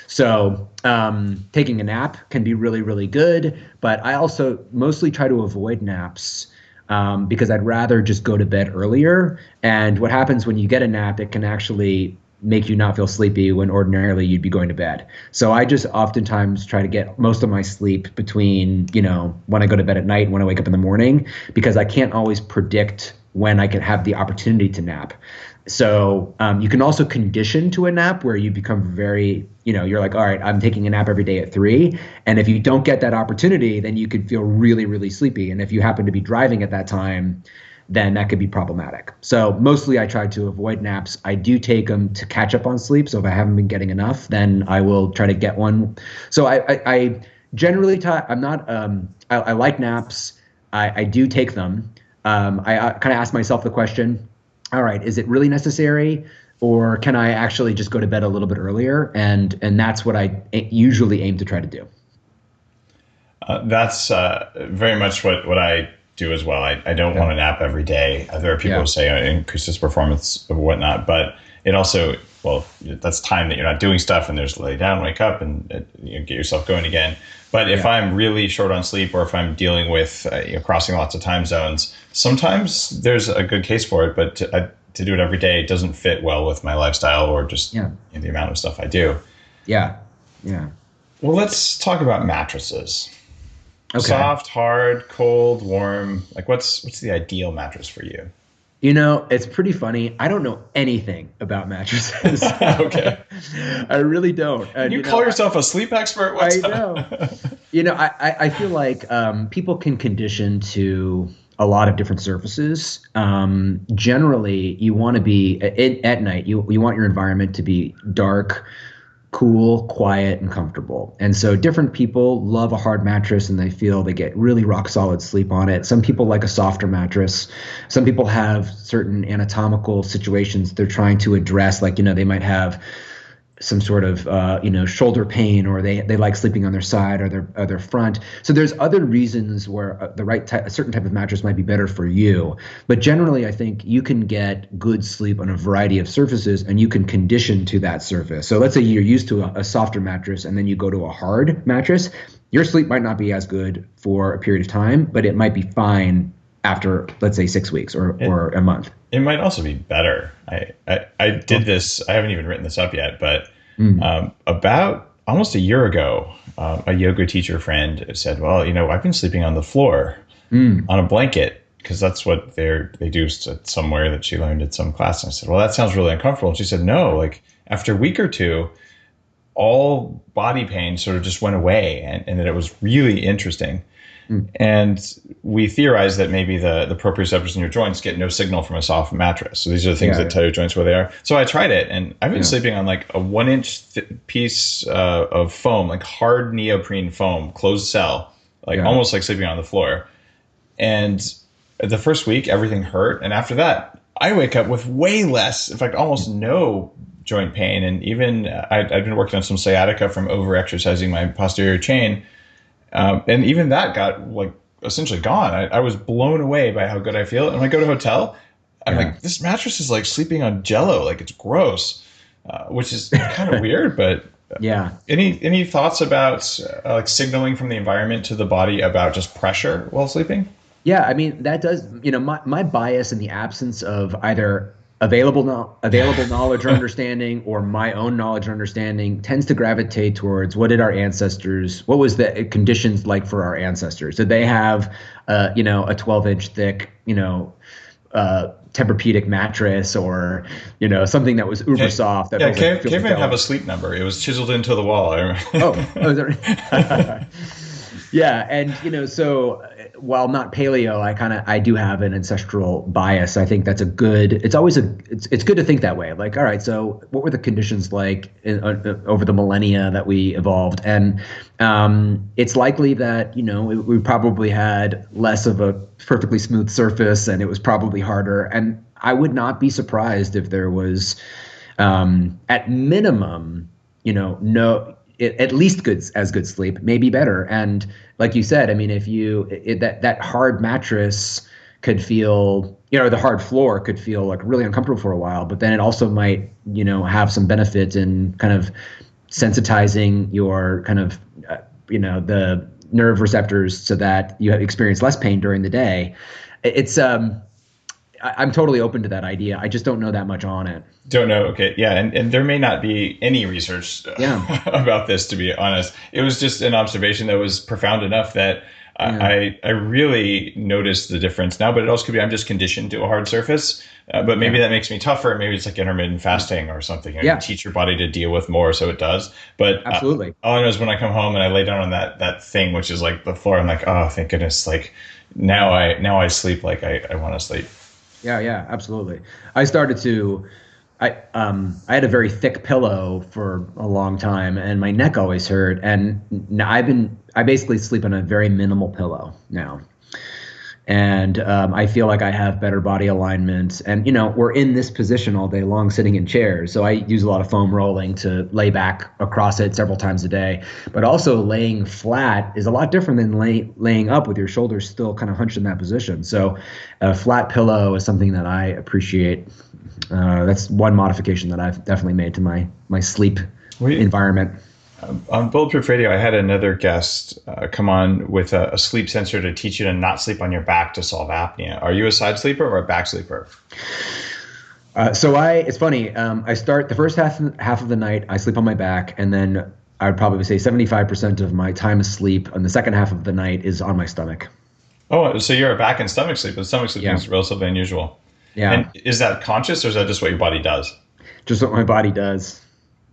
So taking a nap can be really, really good. But I also mostly try to avoid naps because I'd rather just go to bed earlier. And what happens when you get a nap, it can actually make you not feel sleepy when ordinarily you'd be going to bed. So I just oftentimes try to get most of my sleep between, when I go to bed at night and when I wake up in the morning, because I can't always predict when I can have the opportunity to nap. So you can also condition to a nap where you become very, you're like, all right, I'm taking a nap every day at 3. And if you don't get that opportunity, then you could feel really, really sleepy. And if you happen to be driving at that time, then that could be problematic. So mostly I try to avoid naps. I do take them to catch up on sleep. So if I haven't been getting enough, then I will try to get one. So I generally, I like naps. I do take them. I kind of ask myself the question, all right, is it really necessary? Or can I actually just go to bed a little bit earlier? And that's what I usually aim to try to do. That's very much what I do as well. I don't want to nap every day. There are people who say it increases performance or whatnot, but it also, that's time that you're not doing stuff and there's lay down, wake up and get yourself going again. But if I'm really short on sleep or if I'm dealing with crossing lots of time zones, sometimes there's a good case for it, but to do it every day doesn't fit well with my lifestyle or just the amount of stuff I do. Yeah. Well, let's talk about mattresses. Okay. Soft, hard, cold, warm. Like what's the ideal mattress for you? It's pretty funny. I don't know anything about mattresses. Okay. I really don't. You call yourself a sleep expert? I know. I feel like people can condition to a lot of different surfaces. Generally, you want to be at night. You want your environment to be dark, cool, quiet, and comfortable. And so different people love a hard mattress and they get really rock solid sleep on it. Some people like a softer mattress. Some people have certain anatomical situations they're trying to address. Like, they might have some sort of shoulder pain, or they like sleeping on their side or their front. So there's other reasons where a certain type of mattress might be better for you. But generally, I think you can get good sleep on a variety of surfaces, and you can condition to that surface. So let's say you're used to a softer mattress, and then you go to a hard mattress. Your sleep might not be as good for a period of time, but it might be fine after, let's say, 6 weeks or a month. It might also be better. I did this. I haven't even written this up yet, but about almost a year ago, a yoga teacher friend said, well, I've been sleeping on the floor on a blanket, because that's what they do somewhere that she learned at some class. And I said, well, that sounds really uncomfortable. And she said, no, like after a week or two, all body pain sort of just went away, and that it was really interesting. And we theorized that maybe the proprioceptors in your joints get no signal from a soft mattress. So these are the things that tell your joints where they are. So I tried it, and I've been sleeping on like a 1-inch piece of foam, like hard neoprene foam, closed cell, almost like sleeping on the floor. And the first week, everything hurt. And after that, I wake up with way less, in fact, almost no joint pain. And even I've been working on some sciatica from over-exercising my posterior chain. And even that got like essentially gone. I was blown away by how good I feel. And when I go to a hotel, I'm like, this mattress is like sleeping on Jello. Like, it's gross, which is kind of weird. But any thoughts about like signaling from the environment to the body about just pressure while sleeping? Yeah, I mean, that does, my bias in the absence of either available knowledge or understanding, or my own knowledge and understanding, tends to gravitate towards what was the conditions like for our ancestors? Did they have, a 12-inch thick, Tempur-Pedic mattress, or, something that was uber soft? Cavemen have a sleep number. It was chiseled into the wall. Is that right? Yeah, and so while not paleo, I do have an ancestral bias. I think that's it's good to think that way. Like, all right, so what were the conditions like over the millennia that we evolved? And it's likely that we probably had less of a perfectly smooth surface, and it was probably harder. And I would not be surprised if there was, at minimum, at least good sleep, maybe better. And like you said, I mean, if that hard mattress could feel, the hard floor could feel like really uncomfortable for a while, but then it also might, have some benefit in kind of sensitizing your kind of, the nerve receptors so that you experience less pain during the day. I'm totally open to that idea. I just don't know that much on it. Don't know. Okay. Yeah. And there may not be any research about this, to be honest. It was just an observation that was profound enough that I really noticed the difference now, but it also could be I'm just conditioned to a hard surface, but maybe that makes me tougher. Maybe it's like intermittent fasting or something. You teach your body to deal with more, so it does. But absolutely. All I know is when I come home and I lay down on that thing, which is like the floor, I'm like, oh, thank goodness. Like now I sleep like I want to sleep. Yeah, absolutely. I had a very thick pillow for a long time, and my neck always hurt. And I basically sleep on a very minimal pillow now. And I feel like I have better body alignment. And, we're in this position all day long sitting in chairs. So I use a lot of foam rolling to lay back across it several times a day. But also laying flat is a lot different than laying up with your shoulders still kind of hunched in that position. So a flat pillow is something that I appreciate. That's one modification that I've definitely made to my sleep environment. On Bulletproof Radio, I had another guest come on with a sleep sensor to teach you to not sleep on your back to solve apnea. Are you a side sleeper or a back sleeper? It's funny. I start the first half of the night, I sleep on my back, and then I would probably say 75% of my time asleep on the second half of the night is on my stomach. Oh, so you're a back and stomach sleep, but stomach sleep is relatively unusual. Yeah. And is that conscious, or is that just what your body does? Just what my body does.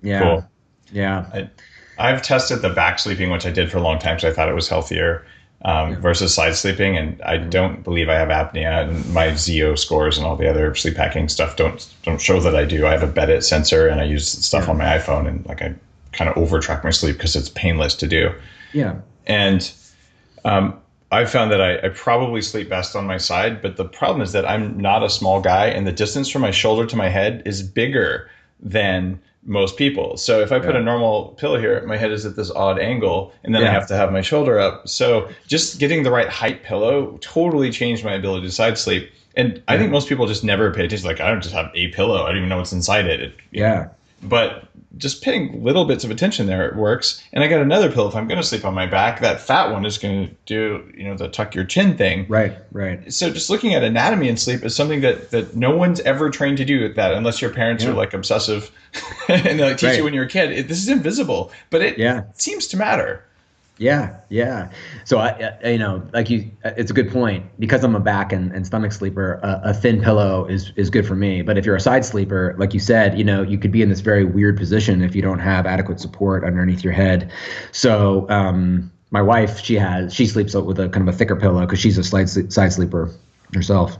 Yeah. Cool. Yeah. I've tested the back sleeping, which I did for a long time because I thought it was healthier versus side sleeping. And I don't believe I have apnea, and my ZO scores and all the other sleep hacking stuff don't show that I do. I have a Bedit sensor, and I use stuff on my iPhone, and like I kind of over-track my sleep because it's painless to do. Yeah. And I found that I probably sleep best on my side, but the problem is that I'm not a small guy, and the distance from my shoulder to my head is bigger than most people. So if I put a normal pillow here, my head is at this odd angle, and then I have to have my shoulder up. So just getting the right height pillow totally changed my ability to side sleep. And I think most people just never pay attention. Like, I don't just have a pillow. I don't even know what's inside it. But just paying little bits of attention there, it works. And I got another pillow if I'm going to sleep on my back. That fat one is going to do, the tuck your chin thing. Right. So just looking at anatomy and sleep is something that no one's ever trained to do that, unless your parents are like obsessive and they teach you when you're a kid. This is invisible, but it seems to matter. Yeah. So it's a good point. Because I'm a back and stomach sleeper, a thin pillow is good for me. But if you're a side sleeper, like you said, you could be in this very weird position if you don't have adequate support underneath your head. So my wife, she sleeps with a kind of a thicker pillow because she's a side sleeper herself.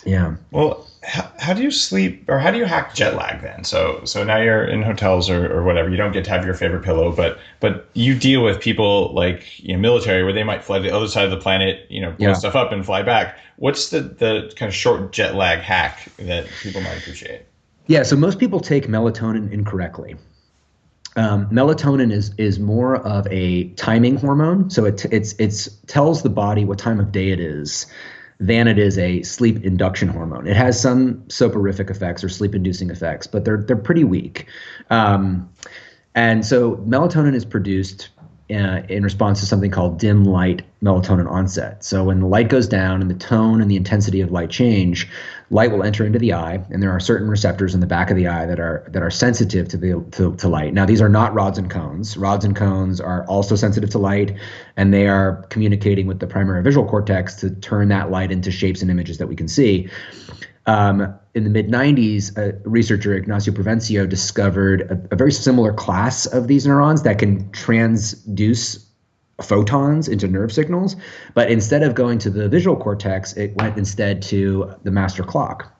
Yeah. Well, how do you sleep, or how do you hack jet lag then? So now you're in hotels or whatever. You don't get to have your favorite pillow, but you deal with people like military, where they might fly to the other side of the planet, blow stuff up and fly back. What's the kind of short jet lag hack that people might appreciate? Yeah. So most people take melatonin incorrectly. Melatonin is more of a timing hormone. So it tells the body what time of day it is, than it is a sleep induction hormone. It has some soporific effects or sleep inducing effects, but they're pretty weak. And so melatonin is produced in response to something called dim light melatonin onset. So when the light goes down and the tone and the intensity of light change, light will enter into the eye, and there are certain receptors in the back of the eye that are sensitive to light. Now, these are not rods and cones. Rods and cones are also sensitive to light, and they are communicating with the primary visual cortex to turn that light into shapes and images that we can see. In the mid-90s, researcher Ignacio Provencio discovered a very similar class of these neurons that can transduce photons into nerve signals, but instead of going to the visual cortex, it went instead to the master clock.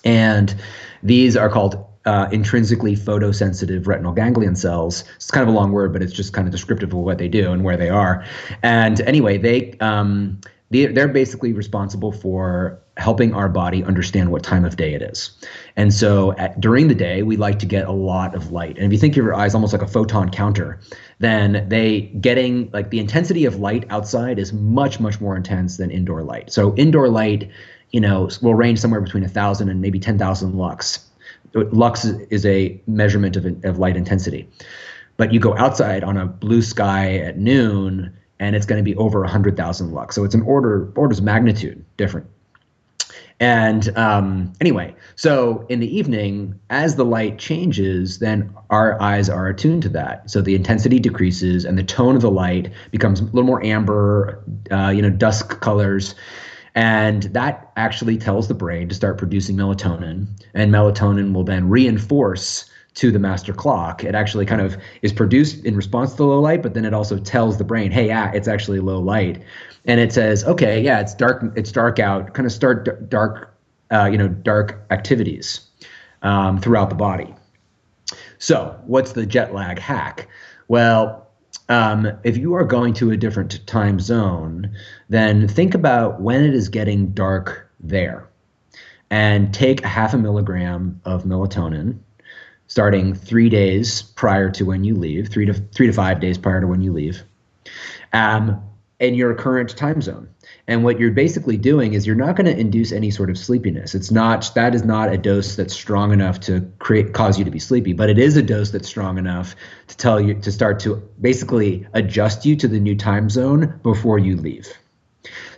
And these are called intrinsically photosensitive retinal ganglion cells. It's kind of a long word, but it's just kind of descriptive of what they do and where they are. And anyway, they're basically responsible for helping our body understand what time of day it is. And so during the day, we like to get a lot of light. And if you think of your eyes almost like a photon counter, then getting like the intensity of light outside is much, much more intense than indoor light. So indoor light, will range somewhere between 1,000 and maybe 10,000 lux. Lux is a measurement of light intensity. But you go outside on a blue sky at noon, and it's going to be over 100,000 lux. So it's an orders of magnitude different. And anyway, so in the evening, as the light changes, then our eyes are attuned to that. So the intensity decreases and the tone of the light becomes a little more amber, dusk colors. And that actually tells the brain to start producing melatonin. And melatonin will then reinforce to the master clock. It actually kind of is produced in response to the low light, but then it also tells the brain, hey, it's actually low light. And it says, okay, yeah, it's dark out, kind of start dark activities throughout the body. So what's the jet lag hack? Well, if you are going to a different time zone, then think about when it is getting dark there and take 0.5 milligram of melatonin starting 3 days prior to when you leave, 3 to 5 days prior to when you leave, in your current time zone. And what you're basically doing is you're not going to induce any sort of sleepiness. That is not a dose that's strong enough to cause you to be sleepy, but it is a dose that's strong enough to tell you to start to basically adjust you to the new time zone before you leave.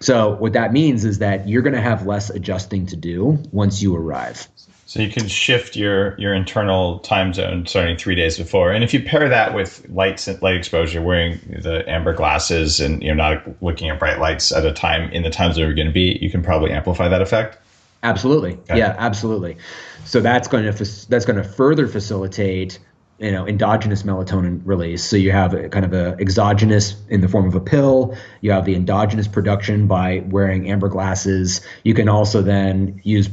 So what that means is that you're going to have less adjusting to do once you arrive. So you can shift your internal time zone starting 3 days before. And if you pair that with light exposure, wearing the amber glasses and not looking at bright lights at a time in the time zone you're going to be, you can probably amplify that effect. Absolutely. Okay. Yeah, absolutely. So that's going to further facilitate endogenous melatonin release. So you have a kind of a exogenous in the form of a pill. You have the endogenous production by wearing amber glasses. You can also then use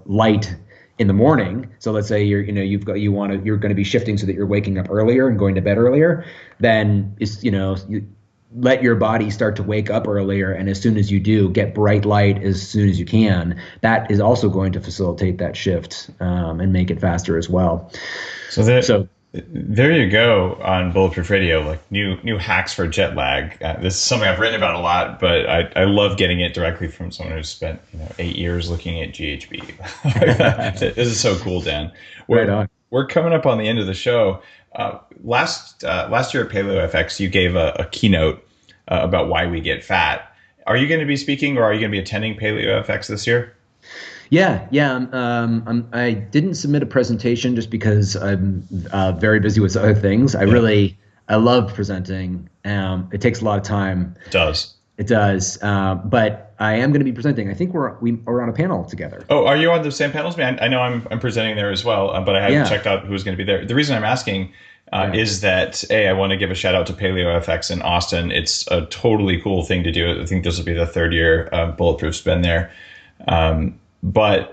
light in the morning. So let's say you're going to be shifting so that you're waking up earlier and going to bed earlier. Then let your body start to wake up earlier, and as soon as you do, get bright light as soon as you can, that is also going to facilitate that shift and make it faster as well. So there you go on Bulletproof Radio, like new hacks for jet lag. This is something I've written about a lot, but I love getting it directly from someone who's spent 8 years looking at GHB. This is so cool, Dan. We're coming up on the end of the show. Last year at Paleo FX, you gave a keynote about why we get fat. Are you going to be speaking, or are you going to be attending Paleo FX this year? Yeah. I didn't submit a presentation just because I'm very busy with other things. I love presenting. It takes a lot of time. It does. But I am going to be presenting. I think we're on a panel together. Oh, are you on the same panels, man? I know I'm presenting there as well, but I haven't checked out who's going to be there. The reason I'm asking is that I want to give a shout out to Paleo FX in Austin. It's a totally cool thing to do. I think this will be the third year Bulletproof's been there. But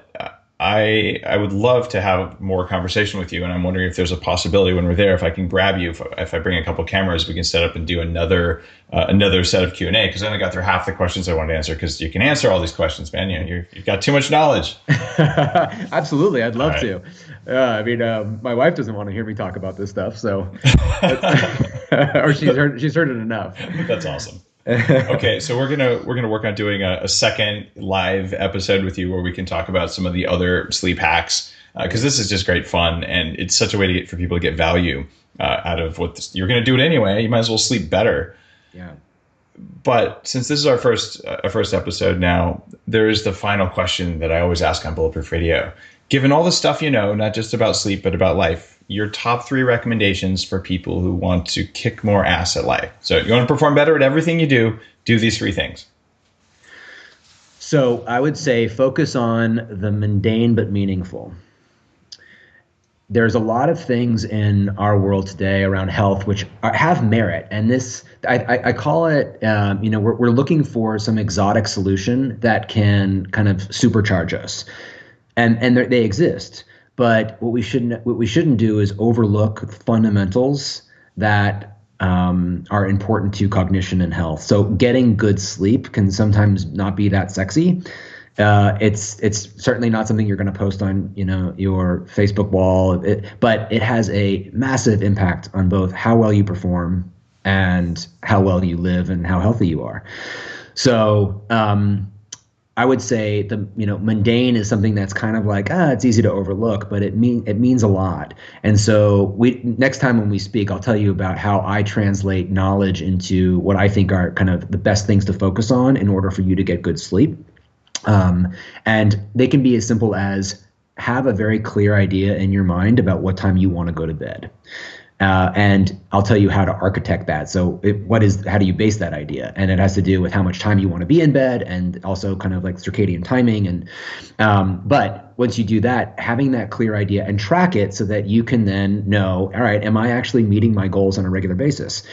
I would love to have more conversation with you, and I'm wondering if there's a possibility when we're there, if I can grab you, if I bring a couple cameras, we can set up and do another set of Q&A, because I only got through half the questions I wanted to answer, because you can answer all these questions, man. You've got too much knowledge. Absolutely, I'd love to. My wife doesn't want to hear me talk about this stuff, so or she's heard it enough. That's awesome. Okay, so we're gonna work on doing a second live episode with you where we can talk about some of the other sleep hacks, because this is just great fun, and it's such a way for people to get value out of you're gonna do it anyway. You might as well sleep better. Yeah. But since this is our first episode now, there is the final question that I always ask on Bulletproof Radio. Given all the stuff you know, not just about sleep but about life, your top 3 recommendations for people who want to kick more ass at life. So you want to perform better at everything you do these 3 things. So I would say focus on the mundane but meaningful. There's a lot of things in our world today around health which have merit, and this I call it. We're looking for some exotic solution that can kind of supercharge us, and they exist. But what we shouldn't do is overlook fundamentals that are important to cognition and health. So getting good sleep can sometimes not be that sexy. It's certainly not something you're going to post on your Facebook wall, but it has a massive impact on both how well you perform and how well you live and how healthy you are. So I would say the mundane is something that's kind of like it's easy to overlook, but it means a lot. And so next time when we speak, I'll tell you about how I translate knowledge into what I think are kind of the best things to focus on in order for you to get good sleep. And they can be as simple as have a very clear idea in your mind about what time you want to go to bed. And I'll tell you how to architect that. So how do you base that idea? And it has to do with how much time you want to be in bed, and also kind of like circadian timing. And but once you do that, having that clear idea and track it so that you can then know, all right, am I actually meeting my goals on a regular basis?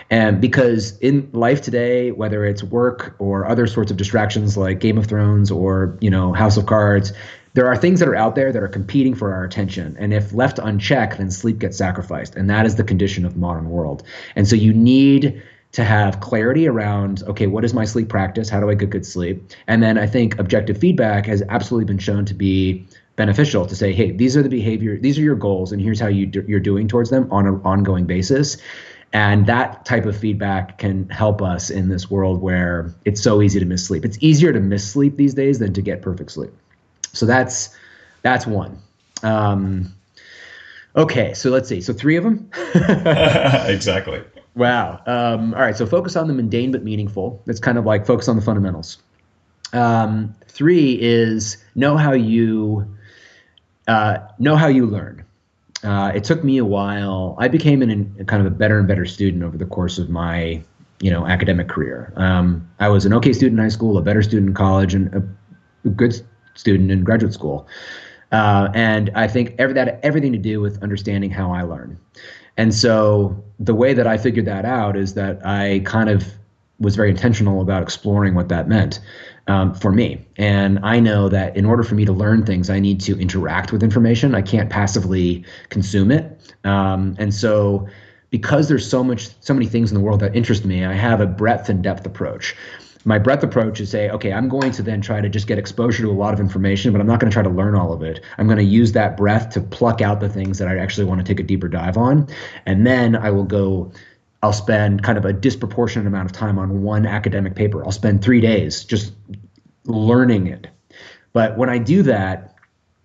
And because in life today, whether it's work or other sorts of distractions like Game of Thrones or House of Cards, there are things that are out there that are competing for our attention. And if left unchecked, then sleep gets sacrificed. And that is the condition of the modern world. And so you need to have clarity around, okay, what is my sleep practice? How do I get good sleep? And then I think objective feedback has absolutely been shown to be beneficial to say, hey, these are the behavior, these are your goals, and here's how you're doing towards them on an ongoing basis. And that type of feedback can help us in this world where it's so easy to miss sleep. It's easier to miss sleep these days than to get perfect sleep. So that's one. Okay, so let's see. So 3 of them? Exactly. Wow. All right, so focus on the mundane but meaningful. That's kind of like focus on the fundamentals. 3 is know how you learn. It took me a while. I became kind of a better and better student over the course of my academic career. I was an okay student in high school, a better student in college, and a good student in graduate school. And I think everything to do with understanding how I learn. And so the way that I figured that out is that I kind of was very intentional about exploring what that meant for me. And I know that in order for me to learn things, I need to interact with information. I can't passively consume it. And so because there's so many things in the world that interest me, I have a breadth and depth approach. My breadth approach is say, okay, I'm going to then try to just get exposure to a lot of information, but I'm not going to try to learn all of it. I'm going to use that breadth to pluck out the things that I actually want to take a deeper dive on. And then I'll spend kind of a disproportionate amount of time on one academic paper. I'll spend 3 days just learning it. But when I do that,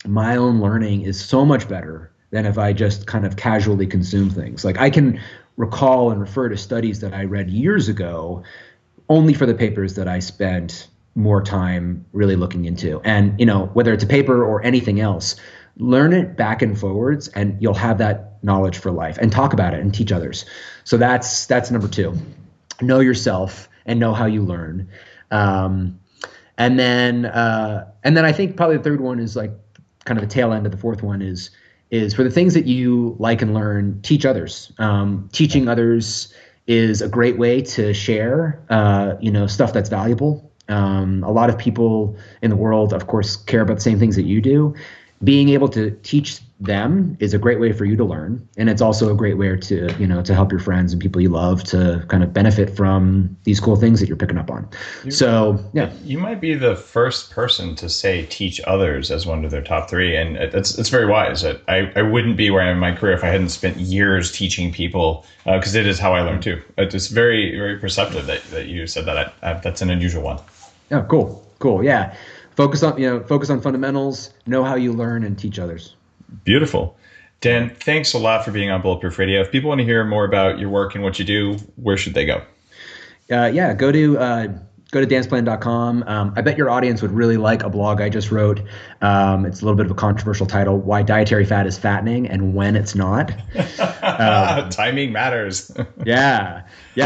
my own learning is so much better than if I just kind of casually consume things. Like I can recall and refer to studies that I read years ago only for the papers that I spent more time really looking into. And, whether it's a paper or anything else, learn it back and forwards and you'll have that knowledge for life, and talk about it and teach others. So that's number 2. Know yourself and know how you learn. And then I think probably the third one is like kind of the tail end of the fourth one is for the things that you like and learn, teach others. Teaching others is a great way to share, stuff that's valuable. A lot of people in the world, of course, care about the same things that you do. Being able to teach them is a great way for you to learn. And it's also a great way to help your friends and people you love to kind of benefit from these cool things that you're picking up on. You might be the first person to say teach others as one of their top 3. And it's very wise. I wouldn't be where I am in my career if I hadn't spent years teaching people, because it is how I learn too. It's very, very perceptive that you said that. That's an unusual one. Oh, cool. Yeah. Focus on fundamentals, know how you learn, and teach others. Beautiful. Dan, thanks a lot for being on Bulletproof Radio. If people want to hear more about your work and what you do, where should they go? Go to dansplan.com. I bet your audience would really like a blog I just wrote. It's a little bit of a controversial title: Why Dietary Fat is Fattening and When It's Not. Timing matters. Yeah.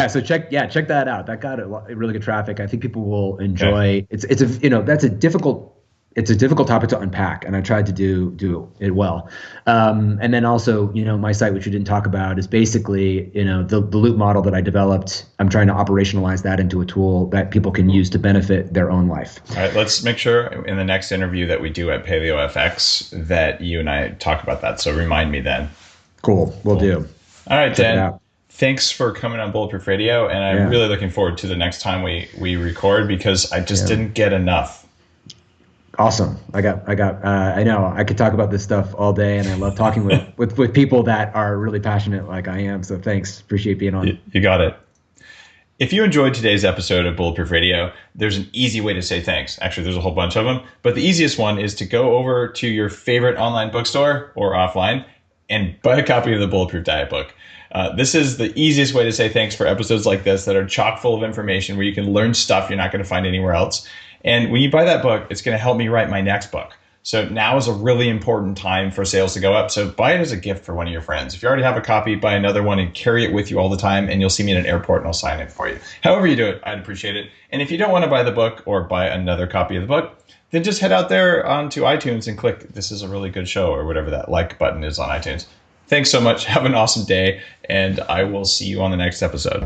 So check that out. That got really good traffic. I think people will enjoy. Yeah. That's a difficult topic to unpack, and I tried to do it well. And then also, my site, which we didn't talk about, is basically, the loop model that I developed. I'm trying to operationalize that into a tool that people can use to benefit their own life. All right, let's make sure in the next interview that we do at Paleo FX that you and I talk about that. So remind me then. Cool. Will do. All right, Dan. Thanks for coming on Bulletproof Radio, and I'm really looking forward to the next time we record, because I just didn't get enough. Awesome. I know I could talk about this stuff all day, and I love talking with people that are really passionate like I am. So thanks. Appreciate being on. You got it. If you enjoyed today's episode of Bulletproof Radio, there's an easy way to say thanks. Actually, there's a whole bunch of them, but the easiest one is to go over to your favorite online bookstore or offline and buy a copy of the Bulletproof Diet book. This is the easiest way to say thanks for episodes like this that are chock full of information where you can learn stuff you're not going to find anywhere else. And when you buy that book, it's going to help me write my next book. So now is a really important time for sales to go up. So buy it as a gift for one of your friends. If you already have a copy, buy another one and carry it with you all the time, and you'll see me in an airport and I'll sign it for you. However you do it, I'd appreciate it. And if you don't want to buy the book or buy another copy of the book, then just head out there onto iTunes and click "This is a really good show" or whatever that like button is on iTunes. Thanks so much. Have an awesome day, and I will see you on the next episode.